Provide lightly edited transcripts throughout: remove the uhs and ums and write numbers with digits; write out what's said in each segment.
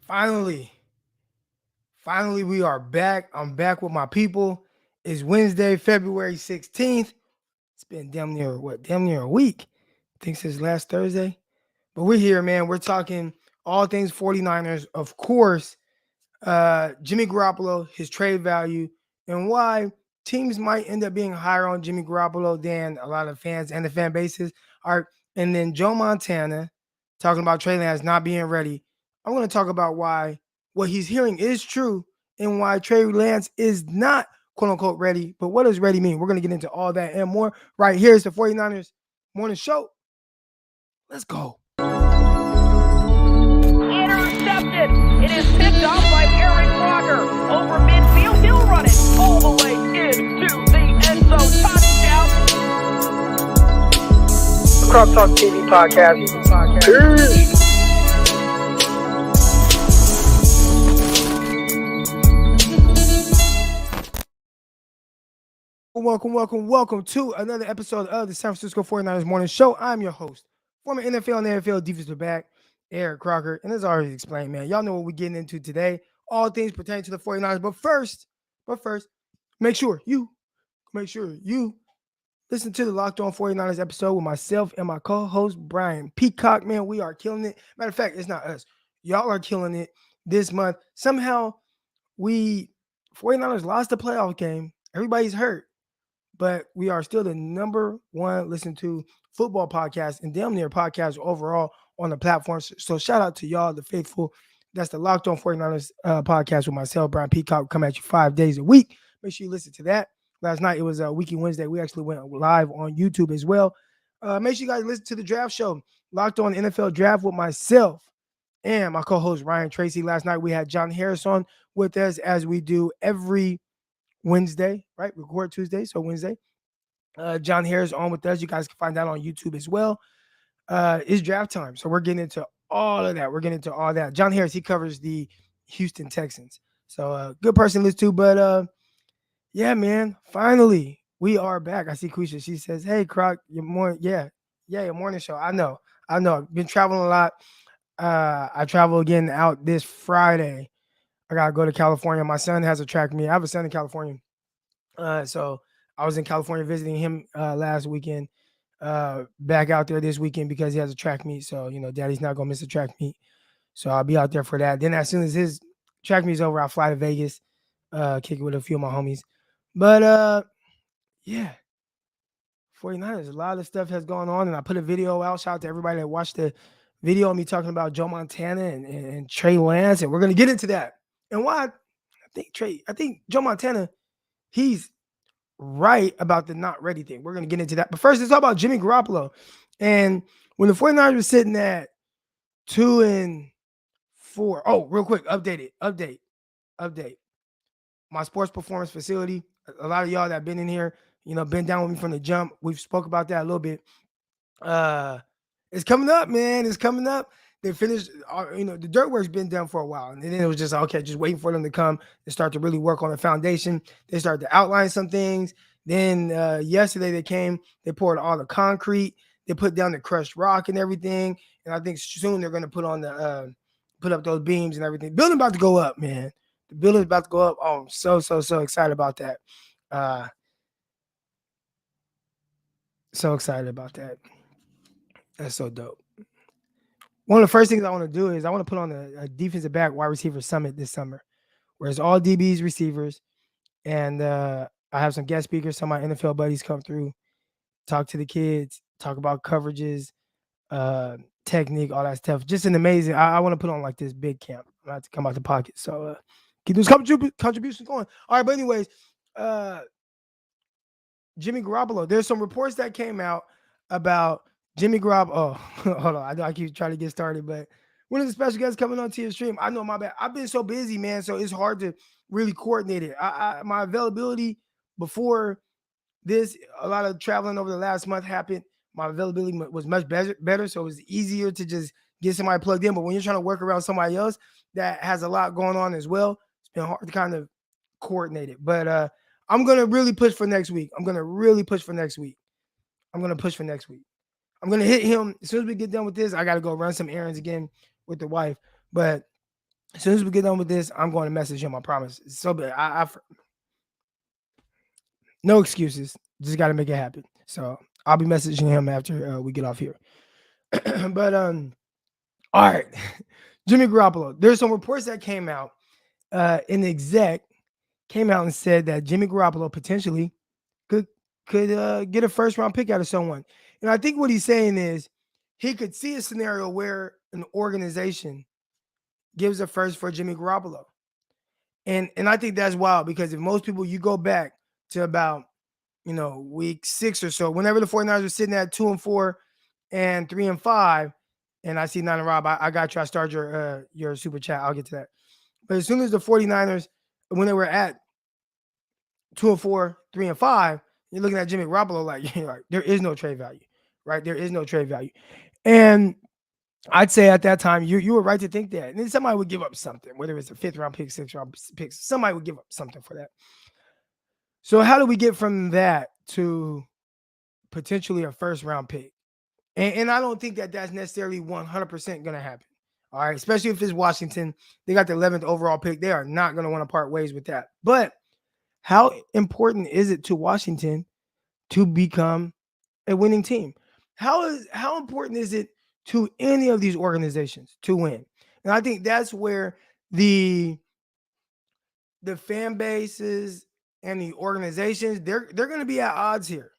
Finally, we are back. I'm back with my people. It's Wednesday, February 16th. It's been damn near a week. I think since last Thursday. But we're here, man. We're talking all things 49ers. Of course, Jimmy Garoppolo, his trade value, and why teams might end up being higher on Jimmy Garoppolo than a lot of fans and the fan bases are. And then Joe Montana talking about Trey Lance not being ready. I'm going to talk about why what he's hearing is true and why Trey Lance is not quote unquote ready. But what does ready mean? We're going to get into all that and more right here. It's the 49ers Morning Show. Let's go. Intercepted. It is picked off by Eric Crocker. Over midfield, he'll run it all the way into the end zone. Touchdown. Crop Talk TV podcast. Welcome to another episode of the San Francisco 49ers Morning Show. I'm your host, former NFL and NFL defensive back, Eric Crocker. And as I already explained, man, y'all know what we're getting into today. All things pertaining to the 49ers. But first, make sure you listen to the Locked On 49ers episode with myself and my co-host, Brian Peacock. Man, we are killing it. Matter of fact, it's not us. Y'all are killing it this month. Somehow, 49ers lost the playoff game. Everybody's hurt. But we are still the number one listened to football podcast and damn near podcast overall on the platform. So shout out to y'all, the faithful. That's the Locked On 49ers podcast with myself, Brian Peacock. Come at you 5 days a week. Make sure you listen to that. Last night, it was a Weeky Wednesday. We actually went live on YouTube as well. Make sure you guys listen to the draft show, Locked On NFL Draft with myself and my co-host, Ryan Tracy. Last night, we had John Harris on with us as we do every Wednesday, right? Record Tuesday, so Wednesday. John Harris on with us. You guys can find that on YouTube as well. It's draft time, so we're getting into all of that. John Harris, he covers the Houston Texans. So good person to listen to. But yeah, man, finally we are back. I see Quisha. She says, "Hey, Croc, your morning, your morning show." I know. I've been traveling a lot. I travel again out this Friday. I gotta go to California. My son has a track meet. I have a son in California. So I was in California visiting him last weekend. Back out there this weekend because he has a track meet. So, daddy's not gonna miss a track meet. So I'll be out there for that. Then as soon as his track meet's over, I'll fly to Vegas, kick it with a few of my homies. But yeah. 49ers, a lot of stuff has gone on, and I put a video out. Shout out to everybody that watched the video of me talking about Joe Montana and Trey Lance, and we're gonna get into that. And why I think Joe Montana, he's right about the not ready thing. We're gonna get into that. But first, let's talk about Jimmy Garoppolo. And when the 49ers were sitting at 2-4. Oh, real quick, update. My sports performance facility. A lot of y'all that have been in here, been down with me from the jump. We've spoke about that a little bit. It's coming up, man. It's coming up. They finished, the dirt work's been done for a while. And then it was just, okay, just waiting for them to come and start to really work on the foundation. They started to outline some things. Then yesterday they came, they poured all the concrete. They put down the crushed rock and everything. And I think soon they're going to put up those beams and everything. Building about to go up, man. The building's about to go up. Oh, I'm so excited about that. So excited about that. That's so dope. One of the first things I want to do is I want to put on a defensive back wide receiver summit this summer, where it's all DBs, receivers, and I have some guest speakers. Some of my NFL buddies come through, talk to the kids, talk about coverages, technique, all that stuff. Just an amazing. I want to put on like this big camp. I have to come out the pocket. So keep those contributions going. All right, but anyways, Jimmy Garoppolo. There's some reports that came out about Jimmy Garoppolo. Oh, hold on. I know I keep trying to get started, but one of the special guests coming on to your stream. I know, my bad. I've been so busy, man, so it's hard to really coordinate it. My availability before this, a lot of traveling over the last month happened. My availability was much better, so it was easier to just get somebody plugged in. But when you're trying to work around somebody else that has a lot going on as well, it's been hard to kind of coordinate it. But I'm going to really push for next week. I'm going to hit him. As soon as we get done with this, I got to go run some errands again with the wife. But As soon as we get done with this, I'm going to message him. I promise. It's so bad. No excuses. Just got to make it happen. So I'll be messaging him after we get off here. But all right, Jimmy Garoppolo. There's some reports that came out. In the exec came out and said that Jimmy Garoppolo potentially could get a first round pick out of someone. And I think what he's saying is he could see a scenario where an organization gives a first for Jimmy Garoppolo. And I think that's wild because if most people you go back to about week 6 or so, whenever the 49ers were sitting at 2-4 and 3-5, and I see Nine and Rob, I got you. I started your super chat. I'll get to that. But as soon as the 49ers, when they were at 2-4, 3-5, you're looking at Jimmy Garoppolo like there is no trade value, right? There is no trade value. And I'd say at that time, you were right to think that. And then somebody would give up something, whether it's a 5th round pick, 6th round pick, somebody would give up something for that. So how do we get from that to potentially a first round pick? And I don't think that that's necessarily 100% going to happen. All right, especially if it's Washington. They got the 11th overall pick. They are not going to want to part ways with that. But how important is it to Washington to become a winning team? How important is it to any of these organizations to win? And I think that's where the fan bases and the organizations they're going to be at odds here.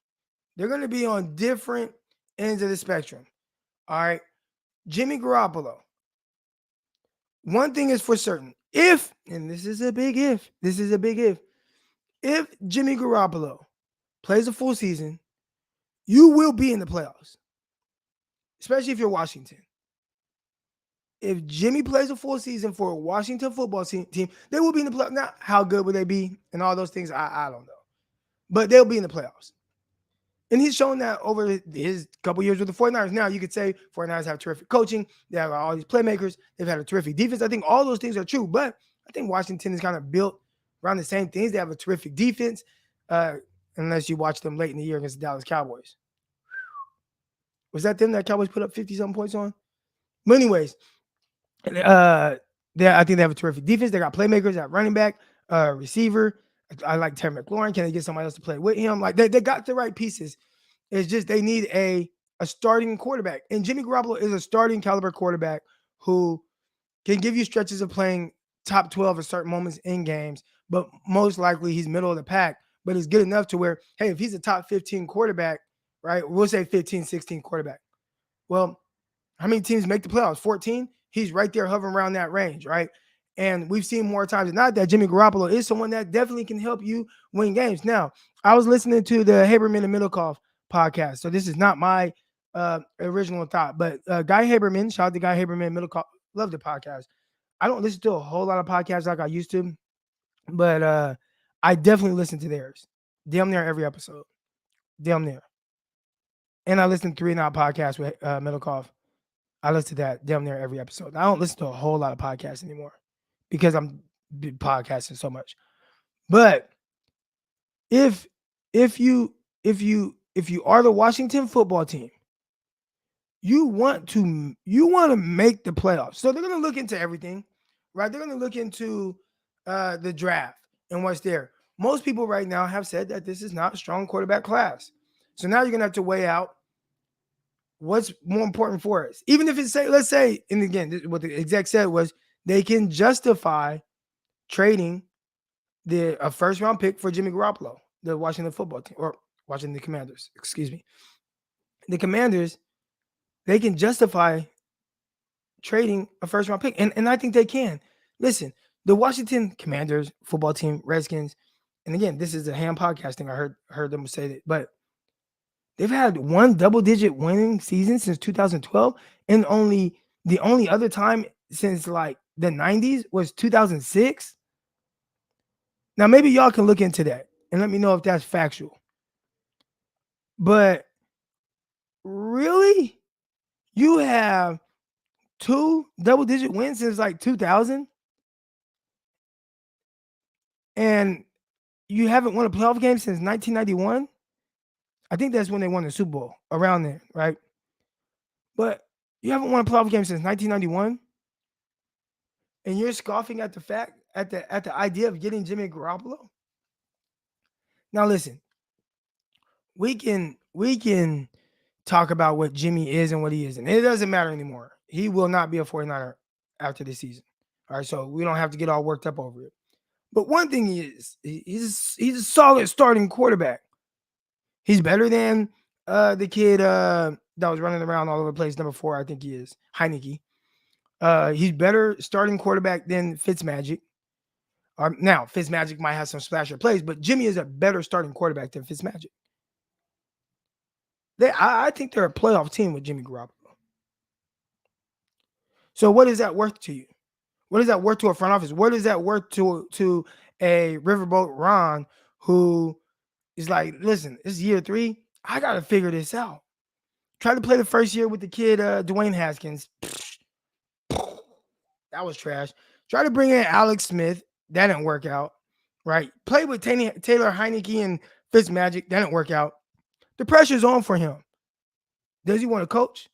They're going to be on different ends of the spectrum. All right, Jimmy Garoppolo. One thing is for certain. If, and this is a big if Jimmy Garoppolo plays a full season, you will be in the playoffs, especially if you're Washington. If Jimmy plays a full season for a Washington football team, they will be in the playoffs. Now, how good would they be and all those things, I don't know. But they'll be in the playoffs. And he's shown that over his couple years with the 49ers. Now, you could say 49ers have terrific coaching. They have all these playmakers. They've had a terrific defense. I think all those things are true. But I think Washington is kind of built around the same things. They have a terrific defense, unless you watch them late in the year against the Dallas Cowboys. Was that them that Cowboys put up 50-something points on? But anyways, I think they have a terrific defense. They got playmakers at running back, receiver. I like Terry McLaurin. Can they get somebody else to play with him? Like they got the right pieces. It's just they need a starting quarterback. And Jimmy Garoppolo is a starting caliber quarterback who can give you stretches of playing top 12 at certain moments in games, but most likely he's middle of the pack, but he's good enough to where, hey, if he's a top 15 quarterback, right, we'll say 15, 16 quarterback. Well, how many teams make the playoffs? 14? He's right there hovering around that range, right? And we've seen more times than not that Jimmy Garoppolo is someone that definitely can help you win games. Now, I was listening to the Haberman and Middlecoff podcast, so this is not my original thought, but Guy Haberman, shout out to Guy Haberman, Middlecoff, love the podcast. I don't listen to a whole lot of podcasts like I used to, but I definitely listen to theirs. Damn near every episode. Damn near. And I listen to 3 and Out podcast with Middlecoff. I listen to that damn near every episode. I don't listen to a whole lot of podcasts anymore because I'm podcasting so much. But if you are the Washington football team, you want to make the playoffs. So they're going to look into everything, right? They're going to look into the draft and what's there. Most people right now have said that this is not a strong quarterback class. So now you're going to have to weigh out what's more important for us. Even if it's, let's say, and again, what the exec said was they can justify trading a first round pick for Jimmy Garoppolo, the Washington football team, or Washington Commanders, excuse me. The Commanders, they can justify trading a first round pick. And I think they can. Listen, the Washington Commanders football team, Redskins, and again, this is a ham podcasting. I heard them say that, but they've had one double-digit winning season since 2012, and the only other time since like the 90s was 2006. Now, maybe y'all can look into that and let me know if that's factual. But really, you have 2 double-digit wins since like 2000, and you haven't won a playoff game since 1991. I think that's when they won the Super Bowl, around there, right? But you haven't won a playoff game since 1991. and you're scoffing at the fact at the idea of getting Jimmy Garoppolo. Now listen, we can talk about what Jimmy is and what he isn't. It doesn't matter anymore. He will not be a 49er after this season. All right, so we don't have to get all worked up over it. But one thing is, he's a solid starting quarterback. He's better than the kid that was running around all over the place, number 4, I think he is, Heineke. He's better starting quarterback than Fitzmagic. Now, Fitzmagic might have some splasher plays, but Jimmy is a better starting quarterback than Fitzmagic. I think they're a playoff team with Jimmy Garoppolo. So what is that worth to you? What is that worth to a front office? What is that worth to a Riverboat Ron who is like, listen, this is year 3. I got to figure this out. Try to play the first year with the kid, Dwayne Haskins. That was trash. Try to bring in Alex Smith. That didn't work out. Right? Play with Taylor Heineke and Fitzmagic. That didn't work out. The pressure's on for him. Does he want to coach?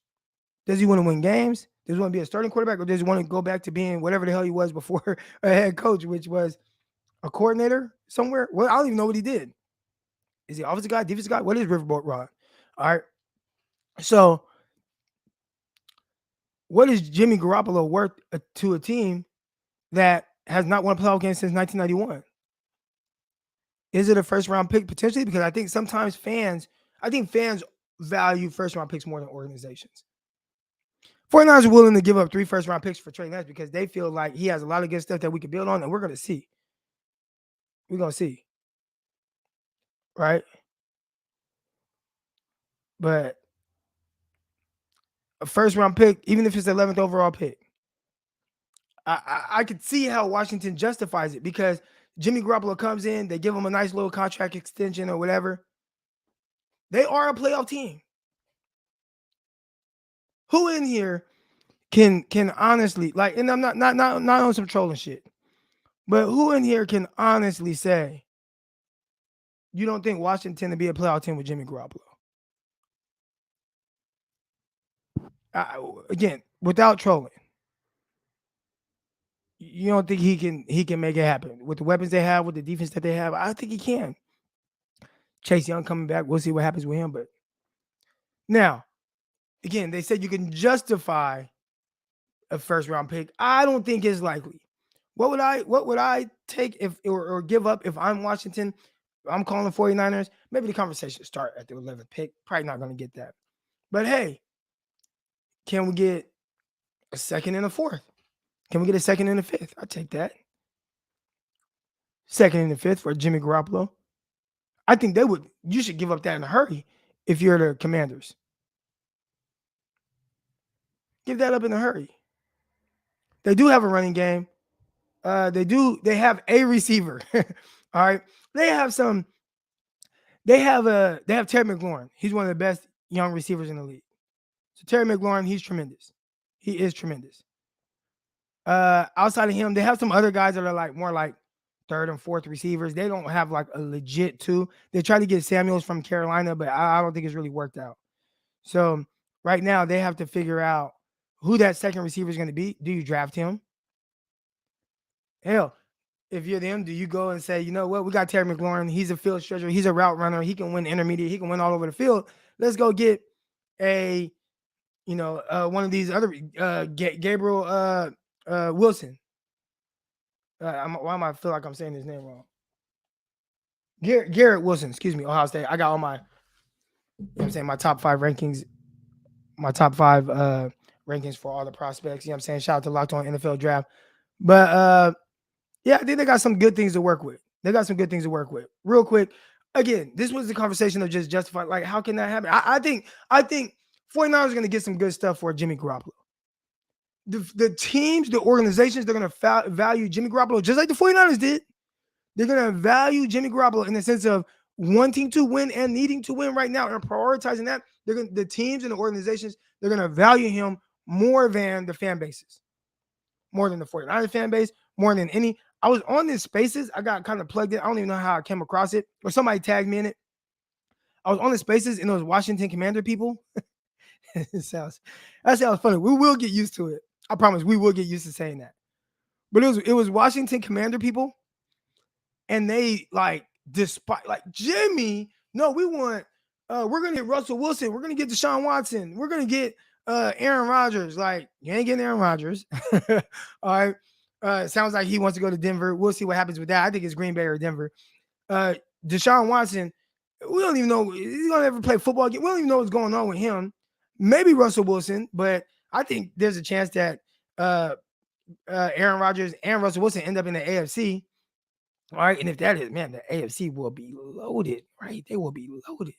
Does he want to win games? Does he want to be a starting quarterback, or does he want to go back to being whatever the hell he was before a head coach, which was a coordinator somewhere? Well, I don't even know what he did. Is he offensive guy, defensive guy? What is Riverboat Ron? All right. So, what is Jimmy Garoppolo worth to a team that has not won a playoff game since 1991? Is it a first round pick potentially? Because I think sometimes fans value first round picks more than organizations. 49ers are willing to give up 3 first round picks for Trey Lance because they feel like he has a lot of good stuff that we can build on, and we're going to see. We're going to see. Right? But a first round pick, even if it's the 11th overall pick, I could see how Washington justifies it because Jimmy Garoppolo comes in, they give him a nice little contract extension or whatever. They are a playoff team. Who in here can honestly, like, and I'm not on some trolling shit, but who in here can honestly say you don't think Washington to be a playoff team with Jimmy Garoppolo? Again, without trolling, you don't think he can make it happen with the weapons they have, with the defense that they have? I think he can. Chase Young coming back, we'll see what happens with him. But now, again, they said you can justify a first round pick. I don't think it's likely. What would I take if or give up if I'm Washington? I'm calling the 49ers. Maybe the conversation start at the 11th pick. Probably not going to get that. But hey, can we get a second and a 4th? Can we get a second and a 5th? I'll take that. Second and a 5th for Jimmy Garoppolo. I think you should give up that in a hurry if you're the Commanders. Give that up in a hurry. They do have a running game. They have a receiver. All right. They have Terry McLaurin. He's one of the best young receivers in the league. So Terry McLaurin, he's tremendous. He is tremendous. Outside of him, they have some other guys that are more like 3rd and 4th receivers. They don't have like a legit 2. They tried to get Samuels from Carolina, but I don't think it's really worked out. So right now they have to figure out who that second receiver is going to be. Do you draft him? Hell, if you're them, do you go and say, you know what, we got Terry McLaurin. He's a field stretcher. He's a route runner. He can win intermediate. He can win all over the field. Let's go get one of these other Gabriel Wilson. Why am I feel like I'm saying his name wrong? Garrett Wilson, excuse me, Ohio State. I got all my, my top 5 rankings, rankings for all the prospects. You know what I'm saying? Shout out to Locked On NFL Draft. But yeah, I think they got some good things to work with. Real quick, again, this was the conversation of just justifying, like, how can that happen? I think 49ers are going to get some good stuff for Jimmy Garoppolo. The teams, the organizations, they're going to value Jimmy Garoppolo just like the 49ers did. They're going to value Jimmy Garoppolo in the sense of wanting to win and needing to win right now and prioritizing that. The teams and the organizations, they're going to value him more than the fan bases, more than the 49ers fan base, more than any. I was on this Spaces. I got kind of plugged in. I don't even know how I came across it, or somebody tagged me in it. I was on the Spaces and those Washington Commander people. That sounds funny. We will get used to it. I promise we will get used to saying that. But it was Washington Commander people, and they like despite like Jimmy. No, we want. We're gonna get Russell Wilson. We're gonna get Deshaun Watson. We're gonna get Aaron Rodgers. Like you ain't getting Aaron Rodgers. All right. Sounds like he wants to go to Denver. We'll see what happens with that. I think it's Green Bay or Denver. Uh, Deshaun Watson. We don't even know he's gonna ever play football again. We don't even know what's going on with him. Maybe Russell Wilson, but I think there's a chance that Aaron Rodgers and Russell Wilson end up in the AFC. All right. And if that is, man, the AFC will be loaded, right? They will be loaded.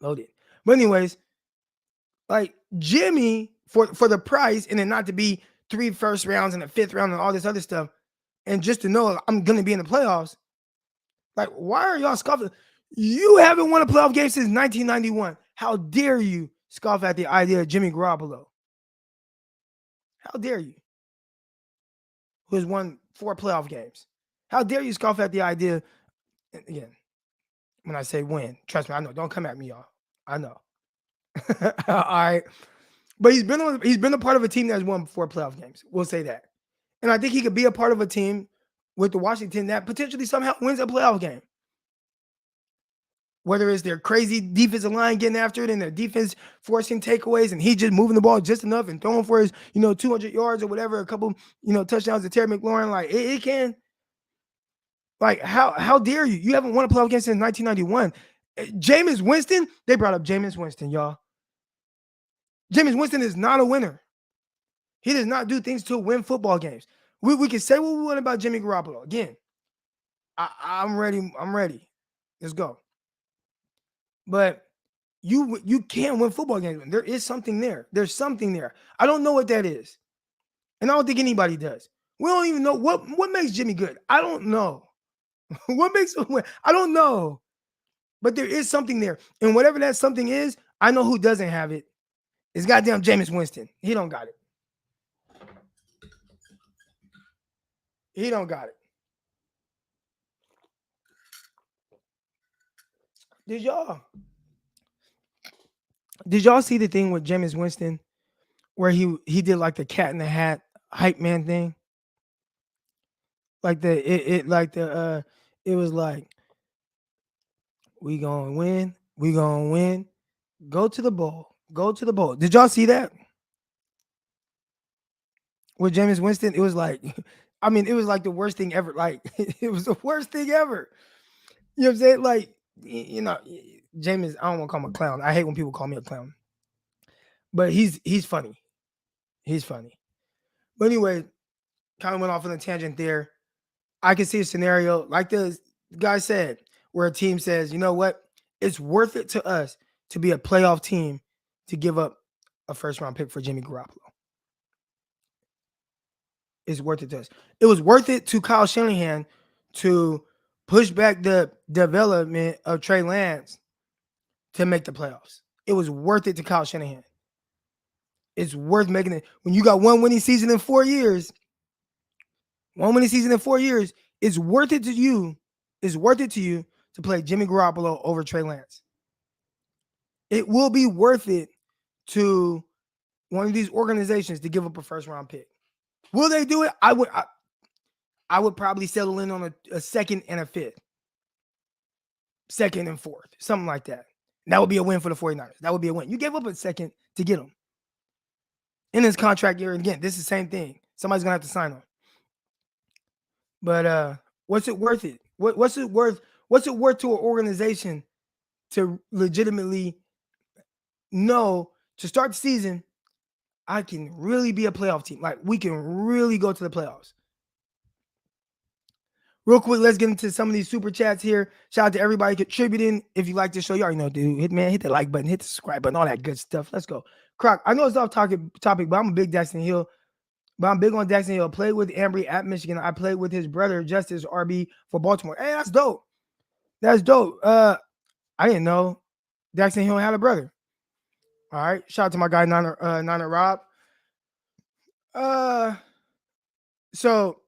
Loaded. But anyways, like Jimmy for the price, and then not to be 3 first rounds and a 5th round and all this other stuff, and just to know I'm gonna be in the playoffs. Like, why are y'all scoffing? You haven't won a playoff game since 1991. How dare you scoff at the idea of Jimmy Garoppolo? How dare you? Who has won 4 playoff games? How dare you scoff at the idea? Again, when I say win, trust me, I know. Don't come at me, y'all. I know. All right. But he's been a part of a team that's won 4 playoff games. We'll say that. And I think he could be a part of a team with the Washington that potentially somehow wins a playoff game. Whether it's their crazy defensive line getting after it and their defense forcing takeaways and he just moving the ball just enough and throwing for his, 200 yards or whatever, a couple, touchdowns to Terry McLaurin. Like it can. Like, how dare you? You haven't won a playoff game since 1991. Jameis Winston, they brought up Jameis Winston, y'all. Jameis Winston is not a winner. He does not do things to win football games. We can say what we want about Jimmy Garoppolo. Again, I'm ready. I'm ready. Let's go. But you can't win football games. There is something there. There's something there. I don't know what that is. And I don't think anybody does. We don't even know what makes Jimmy good. I don't know. What makes him win? I don't know. But there is something there. And whatever that something is, I know who doesn't have it. It's goddamn Jameis Winston. He don't got it. He don't got it. Did y'all see the thing with Jameis Winston where he did like the cat in the hat hype man thing? Like it was like, we gonna win, we gonna win. Go to the bowl. Go to the bowl. Did y'all see that? With Jameis Winston, it was like, it was like the worst thing ever. Like, it was the worst thing ever. You know what I'm saying? Like, Jameis, I don't want to call him a clown. I hate when people call me a clown. But he's funny. He's funny. But anyway, kind of went off on a tangent there. I can see a scenario like the guy said, where a team says, you know what? It's worth it to us to be a playoff team to give up a first-round pick for Jimmy Garoppolo. It's worth it to us. It was worth it to Kyle Shanahan to push back the development of Trey Lance to make the playoffs. It was worth it to Kyle Shanahan. It's worth making it. When you got one winning season in 4 years, it's worth it to you. It's worth it to you to play Jimmy Garoppolo over Trey Lance. It will be worth it to one of these organizations to give up a first-round pick. Will they do it? I would probably settle in on a second and a 5th. Second and 4th. Something like that. And that would be a win for the 49ers. That would be a win. You gave up a second to get him. In his contract year, and again, this is the same thing. Somebody's going to have to sign him. But what's it worth it? What's it worth? What's it worth to an organization to legitimately know to start the season, I can really be a playoff team. Like, we can really go to the playoffs. Real quick, let's get into some of these super chats here. Shout out to everybody contributing. If you like this show, you already know, dude. Hit the like button, hit the subscribe button, all that good stuff. Let's go. Croc, I know it's off topic, but I'm a big Jackson Hill. But I'm big on Jackson Hill. Played with Ambry at Michigan. I played with his brother, Justice RB, for Baltimore. Hey, that's dope. That's dope. I didn't know Jackson Hill had a brother. All right. Shout out to my guy, Nana Rob. So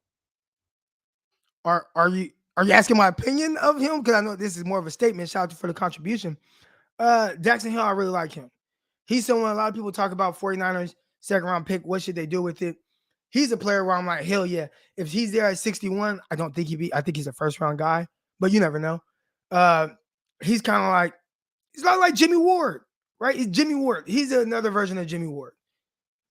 are you asking my opinion of him? Because I know this is more of a statement. Shout out for the contribution. Jackson Hill, I really like him. He's someone a lot of people talk about 49ers second round pick. What should they do with it? he's a player where I'm like, hell yeah. If he's there at 61, I don't think I think he's a first round guy, but you never know. Uh, he's kind of like, he's not like Jimmy Ward, right? He's Jimmy Ward. He's another version of Jimmy Ward.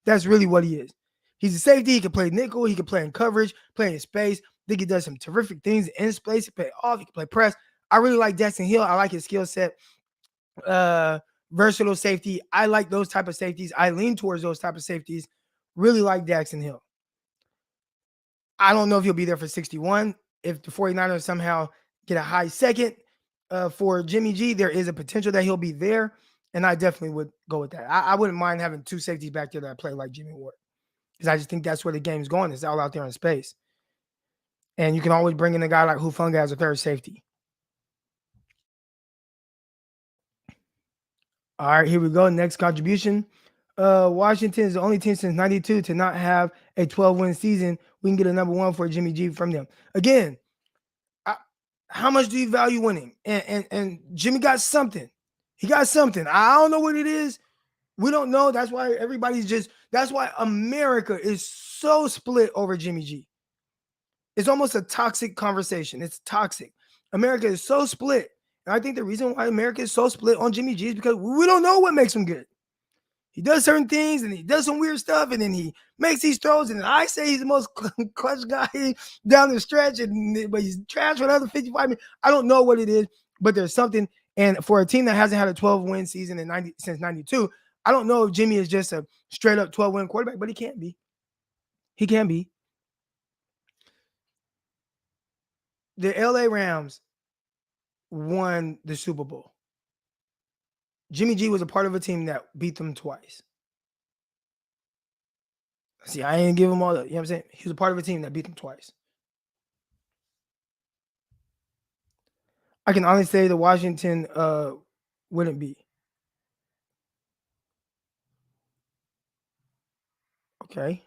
That's really what he is. He's a safety. He can play nickel. He can play in coverage, play in space. I think he does some terrific things in space. He can play off. He can play press. I really like Jackson Hill. I like his skill set. Uh, Versatile safety. I like those type of safeties. I lean towards those type of safeties. Really like Jackson Hill. I don't know if he'll be there for 61. If the 49ers somehow get a high second for Jimmy G, there is a potential that he'll be there. And I definitely would go with that. I wouldn't mind having two safeties back there that play like Jimmy Ward. Because I just think that's where the game's going. It's all out there in space. And you can always bring in a guy like Hufanga as a third safety. All right, here we go. Next contribution. Washington is the only team since 92 to not have a 12-win season. We can get a number one for Jimmy G from them. Again, how much do you value winning? And Jimmy got something. He got something. I don't know what it is. We don't know. That's why that's why America is so split over Jimmy G. It's almost a toxic conversation. It's toxic. America is so split. And I think the reason why America is so split on Jimmy G is because we don't know what makes him good. He does certain things and he does some weird stuff and then he makes these throws. And I say he's the most clutch guy down the stretch, but he's trash for another 55 minutes. I don't know what it is, but there's something. And for a team that hasn't had a 12-win season since 92, I don't know if Jimmy is just a straight up 12-win quarterback, but he can't be. He can be. The LA Rams won the Super Bowl. Jimmy G was a part of a team that beat them twice. See, I ain't give him all the, you know what I'm saying? He was a part of a team that beat them twice. I can honestly say the Washington wouldn't be. Okay.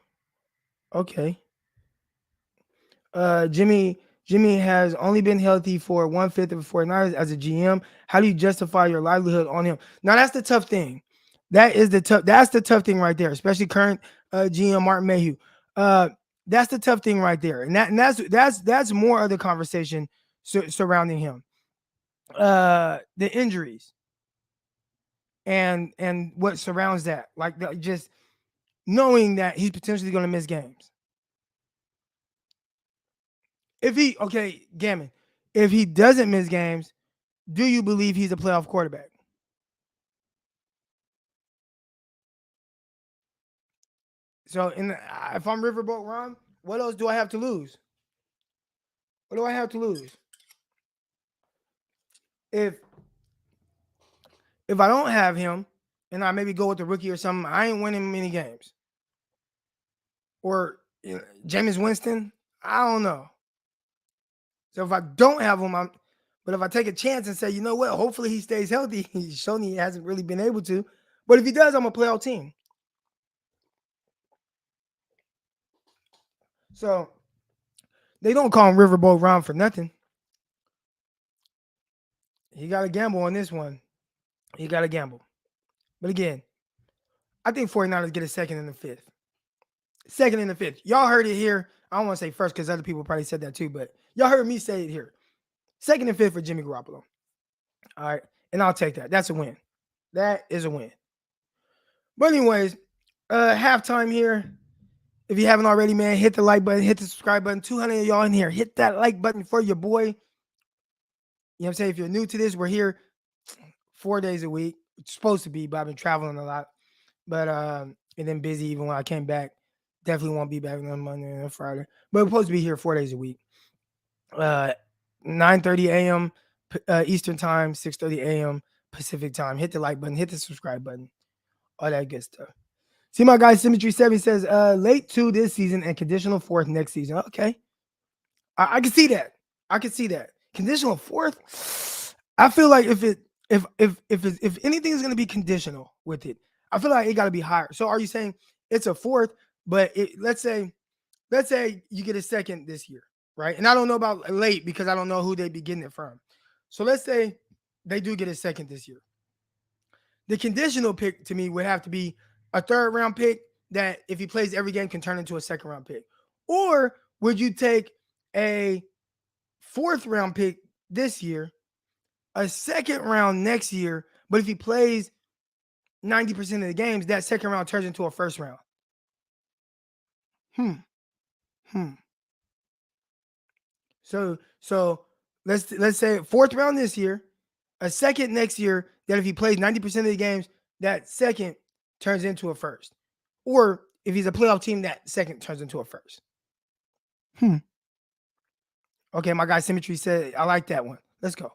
Jimmy has only been healthy for 1/5 of the 49ers as a GM. How do you justify your livelihood on him? Now that's the tough thing. That's the tough thing right there, especially current GM Martin Mayhew. That's the tough thing right there. And that's more of the conversation surrounding him. The injuries and what surrounds that. Like just knowing that he's potentially going to miss games. Gammon, if he doesn't miss games, do you believe he's a playoff quarterback? So if I'm Riverboat Ron, what else do I have to lose? What do I have to lose? If I don't have him and I maybe go with the rookie or something, I ain't winning many games. Or Jameis Winston, I don't know. So if I don't have him, but if I take a chance and say, you know what, hopefully he stays healthy. He's shown he hasn't really been able to. But if he does, I'm a playoff team. So they don't call him Riverboat Ron for nothing. He got to gamble on this one. He got to gamble. But again, I think 49ers get a second and a fifth. Second and a fifth. Y'all heard it here. I don't want to say first because other people probably said that too, but y'all heard me say it here. Second and fifth for Jimmy Garoppolo. All right. And I'll take that. That's a win. That is a win. But anyways, halftime here. If you haven't already, man, hit the like button, hit the subscribe button. 200 of y'all in here. Hit that like button for your boy. You know what I'm saying? If you're new to this, we're here 4 days a week. It's supposed to be, but I've been traveling a lot. But and then busy even when I came back. Definitely won't be back on Monday and Friday. But we're supposed to be here 4 days a week. 9:30 a.m. Eastern time, 6:30 a.m. Pacific time. Hit the like button, hit the subscribe button. All that good stuff. See my guy Symmetry 7 says late 2 this season and conditional 4th next season. Okay. I can see that. I can see that. Conditional 4th. I feel like if anything is going to be conditional with it, I feel like it got to be higher. So are you saying it's a 4th, but let's say you get a second this year, right? And I don't know about late because I don't know who they'd be getting it from. So let's say they do get a second this year. The conditional pick to me would have to be a 3rd round pick that if he plays every game can turn into a second round pick? Or would you take a fourth round pick this year, a second round next year, but if he plays 90% of the games, that second round turns into a first round? Hmm. Hmm. So let's say fourth round this year, a second next year, that if he plays 90% of the games, that second turns into a first. Or if he's a playoff team, that second turns into a first. Hmm. Okay, my guy Symmetry said, I like that one. Let's go.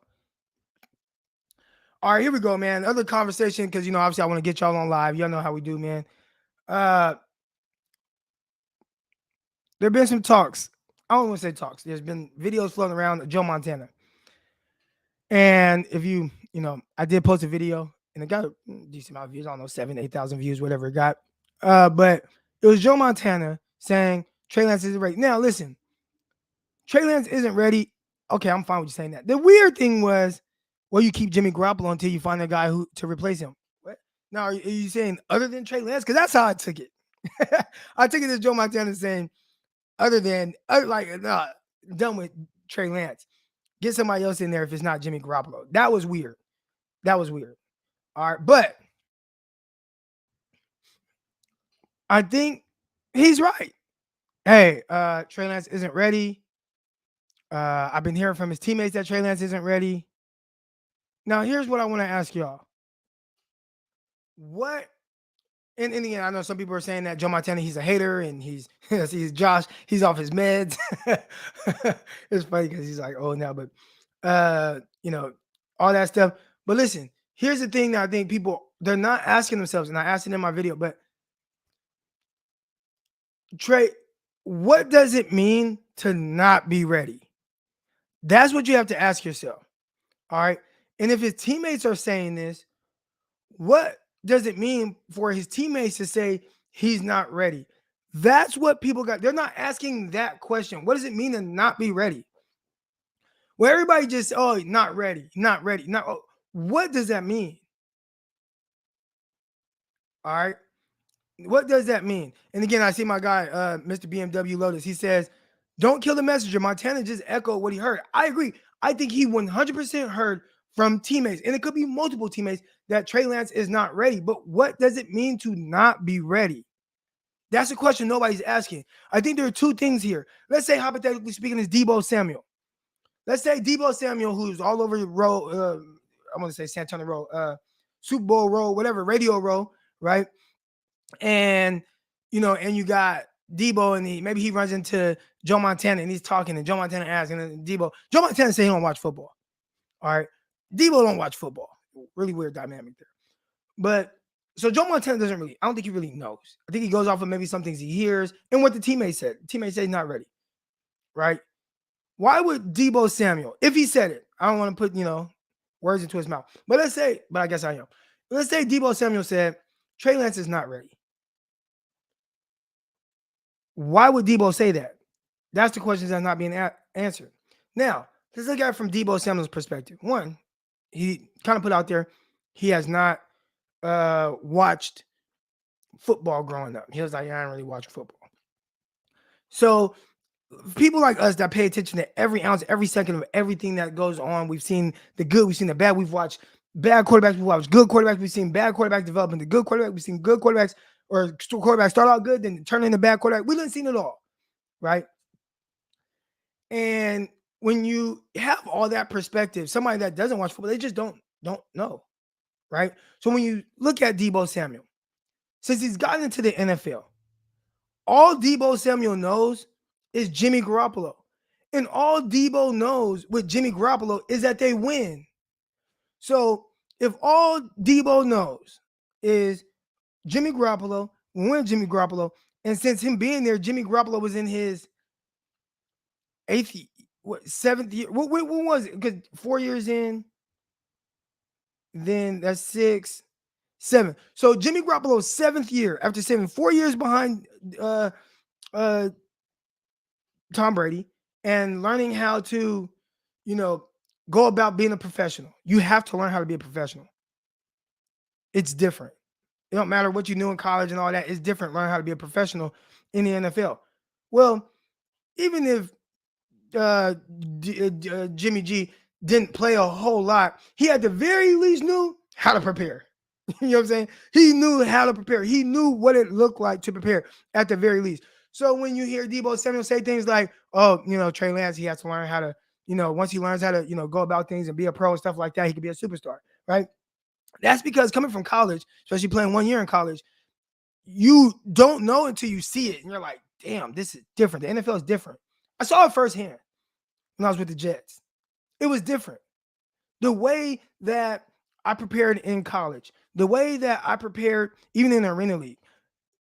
All right, here we go, man. Other conversation, because obviously I want to get y'all on live. Y'all know how we do, man. There have been some talks. I don't want to say talks. There's been videos floating around of Joe Montana. And if I did post a video and it got a decent amount of views. I don't know, 7,000, 8,000 views, whatever it got. But it was Joe Montana saying Trey Lance isn't ready. Now, listen, Trey Lance isn't ready. Okay, I'm fine with you saying that. The weird thing was, well, you keep Jimmy Garoppolo until you find a guy to replace him. What? Now, are you saying other than Trey Lance? Because that's how I took it. I took it as Joe Montana saying done with Trey Lance. Get somebody else in there if it's not Jimmy Garoppolo. That was weird. All right, but I think he's right. Hey, Trey Lance isn't ready. I've been hearing from his teammates that Trey Lance isn't ready. Now, here's what I want to ask y'all. What? And again, I know some people are saying that Joe Montana, he's a hater, and he's Josh, he's off his meds. It's funny because he's like, oh, now, but all that stuff. But listen, here's the thing that I think they're not asking themselves, and I asked it in my video, but Trey, what does it mean to not be ready? That's what you have to ask yourself. All right. And if his teammates are saying this, what does it mean for his teammates to say he's not ready? That's what people got. They're not asking that question. What does it mean to not be ready? Well, everybody just, not ready. What does that mean? All right. What does that mean? And again, I see my guy, Mr. BMW Lotus. He says, don't kill the messenger. Montana just echoed what he heard. I agree. I think he 100% heard from teammates, and it could be multiple teammates, that Trey Lance is not ready. But what does it mean to not be ready? That's a question nobody's asking. I think there are two things here. Let's say, hypothetically speaking, is Deebo Samuel. Let's say Deebo Samuel, who's all over the road, I'm going to say Santana Row, Super Bowl row, whatever, radio row, right? And you got Deebo, and maybe he runs into Joe Montana and he's talking, and Joe Montana asks, and Joe Montana say he don't watch football. All right. Deebo don't watch football. Really weird dynamic there. But so Joe Montana I don't think he really knows. I think he goes off of maybe some things he hears and what the teammates said. Teammates say he's not ready. Right? Why would Deebo Samuel, if he said it, I don't want to put, words into his mouth. But I guess I am. Let's say Deebo Samuel said, Trey Lance is not ready. Why would Deebo say that? That's the questions that are not being answered. Now, let's look at it from Deebo Samuel's perspective. One, he kind of put out there, he has not watched football growing up. He was like, I don't really watch football. So people like us that pay attention to every ounce, every second of everything that goes on, we've seen the good, we've seen the bad, we've watched bad quarterbacks, we've watched good quarterbacks, we've seen bad quarterbacks develop into good quarterbacks, we've seen good quarterbacks or quarterbacks start out good, then turn into bad quarterback. We didn't see it all, right? And when you have all that perspective, somebody that doesn't watch football, they just don't know, right? So when you look at Deebo Samuel, since he's gotten into the NFL, all Deebo Samuel knows is Jimmy Garoppolo. And all Deebo knows with Jimmy Garoppolo is that they win. So if all Deebo knows is Jimmy Garoppolo, win Jimmy Garoppolo, and since him being there, Jimmy Garoppolo was in his seventh year. What was it? Because 4 years in, then that's 6, 7. So Jimmy Garoppolo's 7th year after 4 years behind Tom Brady, and learning how to, go about being a professional. You have to learn how to be a professional. It's different. It don't matter what you knew in college and all that. It's different. Learn how to be a professional in the NFL. Well, even if Jimmy G didn't play a whole lot, he at the very least knew how to prepare. You know what I'm saying? He knew how to prepare. He knew what it looked like to prepare at the very least. So when you hear Deebo Samuel say things like, "Oh, Trey Lance, he has to learn how to, once he learns how to, go about things and be a pro and stuff like that, he could be a superstar," right? That's because coming from college, especially playing 1 year in college, you don't know until you see it, and you're like, "Damn, this is different. The NFL is different." I saw it firsthand when I was with the Jets. It was different. The way that I prepared in college, the way that I prepared even in the Arena League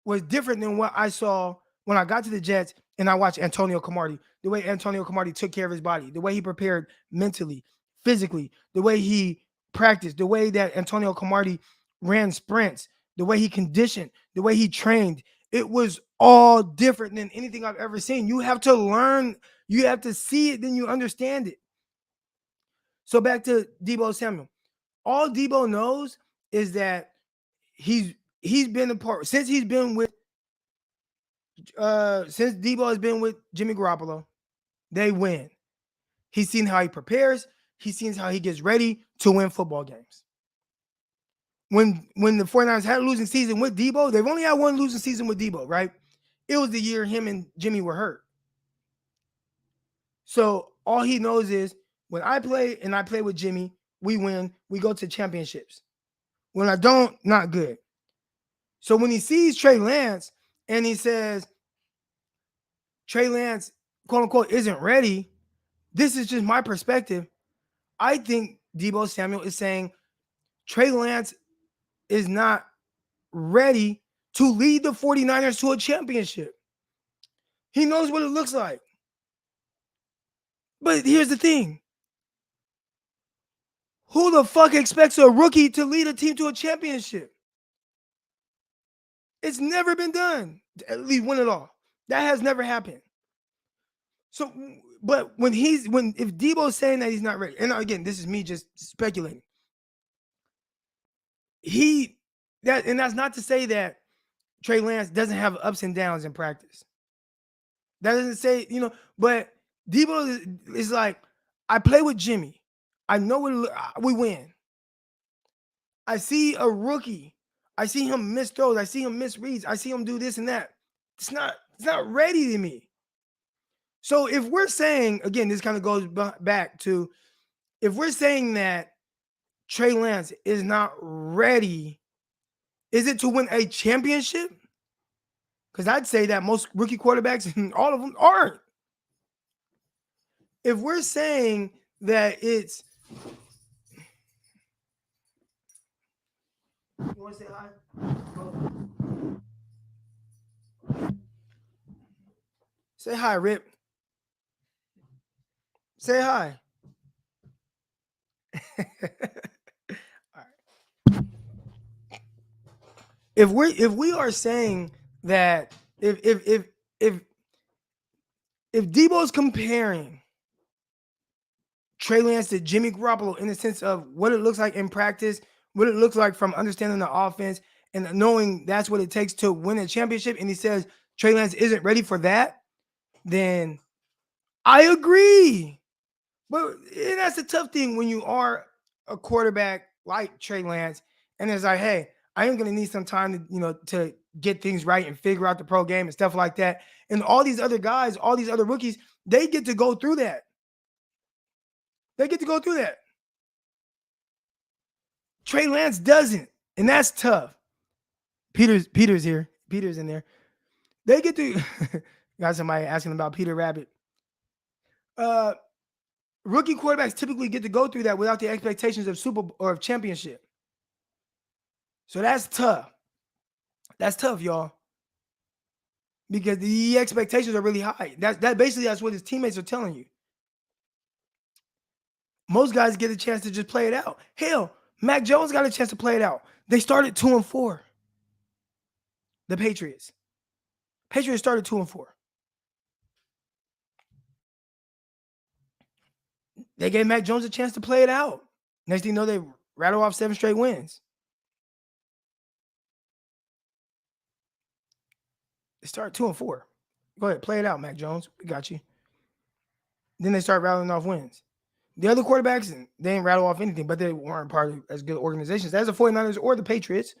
was different than what I saw when I got to the Jets and I watched Antonio Cromartie. The way Antonio Cromartie took care of his body, the way he prepared mentally, physically, the way he practiced, the way that Antonio Cromartie ran sprints, the way he conditioned, the way he trained. It was all different than anything I've ever seen. You have to learn, you have to see it, then you understand it. So back to Deebo Samuel. All Deebo knows is that he's been a part since he's been with since Deebo has been with Jimmy Garoppolo, they win. He's seen how he prepares, he's seen how he gets ready to win football games. When the 49ers had a losing season with Deebo, they've only had one losing season with Deebo, right? It was the year him and Jimmy were hurt. So all he knows is when I play and I play with Jimmy, we win, we go to championships. When I don't, not good. So when he sees Trey Lance and he says, Trey Lance, quote unquote, isn't ready, this is just my perspective. I think Deebo Samuel is saying Trey Lance is not ready to lead the 49ers to a championship. He knows what it looks like. But here's the thing. Who the fuck expects a rookie to lead a team to a championship? It's never been done. At least win it all. That has never happened. So, but if Deebo's saying that he's not ready, and again, this is me just speculating. That's not to say that Trey Lance doesn't have ups and downs in practice. That doesn't say, but Deebo is like, I play with Jimmy. I know we win. I see a rookie. I see him miss throws. I see him miss reads. I see him do this and that. It's not ready to me. So if we're saying, again, this kind of goes back to, if we're saying that Trey Lance is not ready, is it to win a championship? Because I'd say that most rookie quarterbacks, all of them, aren't. If we're saying that it's, you want to say hi? Say hi, Rip. Say hi. All right. If we are saying that if Deebo's comparing Trey Lance to Jimmy Garoppolo in the sense of what it looks like in practice, what it looks like from understanding the offense and knowing that's what it takes to win a championship, and he says Trey Lance isn't ready for that, then I agree. But that's the tough thing when you are a quarterback like Trey Lance, and it's like, hey, I am going to need some time to get things right and figure out the pro game and stuff like that. And all these other guys, all these other rookies, they get to go through that. They get to go through that. Trey Lance doesn't, and that's tough. Peter's here. Peter's in there. They get to got somebody asking about Peter Rabbit. Rookie quarterbacks typically get to go through that without the expectations of Super Bowl or of championship. So that's tough. That's tough, y'all. Because the expectations are really high. That's what his teammates are telling you. Most guys get a chance to just play it out. Hell, Mac Jones got a chance to play it out. They started 2-4. The Patriots. Patriots started 2-4. They gave Mac Jones a chance to play it out. Next thing you know, they rattle off 7 straight wins. They start 2-4. Go ahead, play it out, Mac Jones. We got you. Then they start rattling off wins. The other quarterbacks, they didn't rattle off anything, but they weren't part of as good organizations as the 49ers or the Patriots.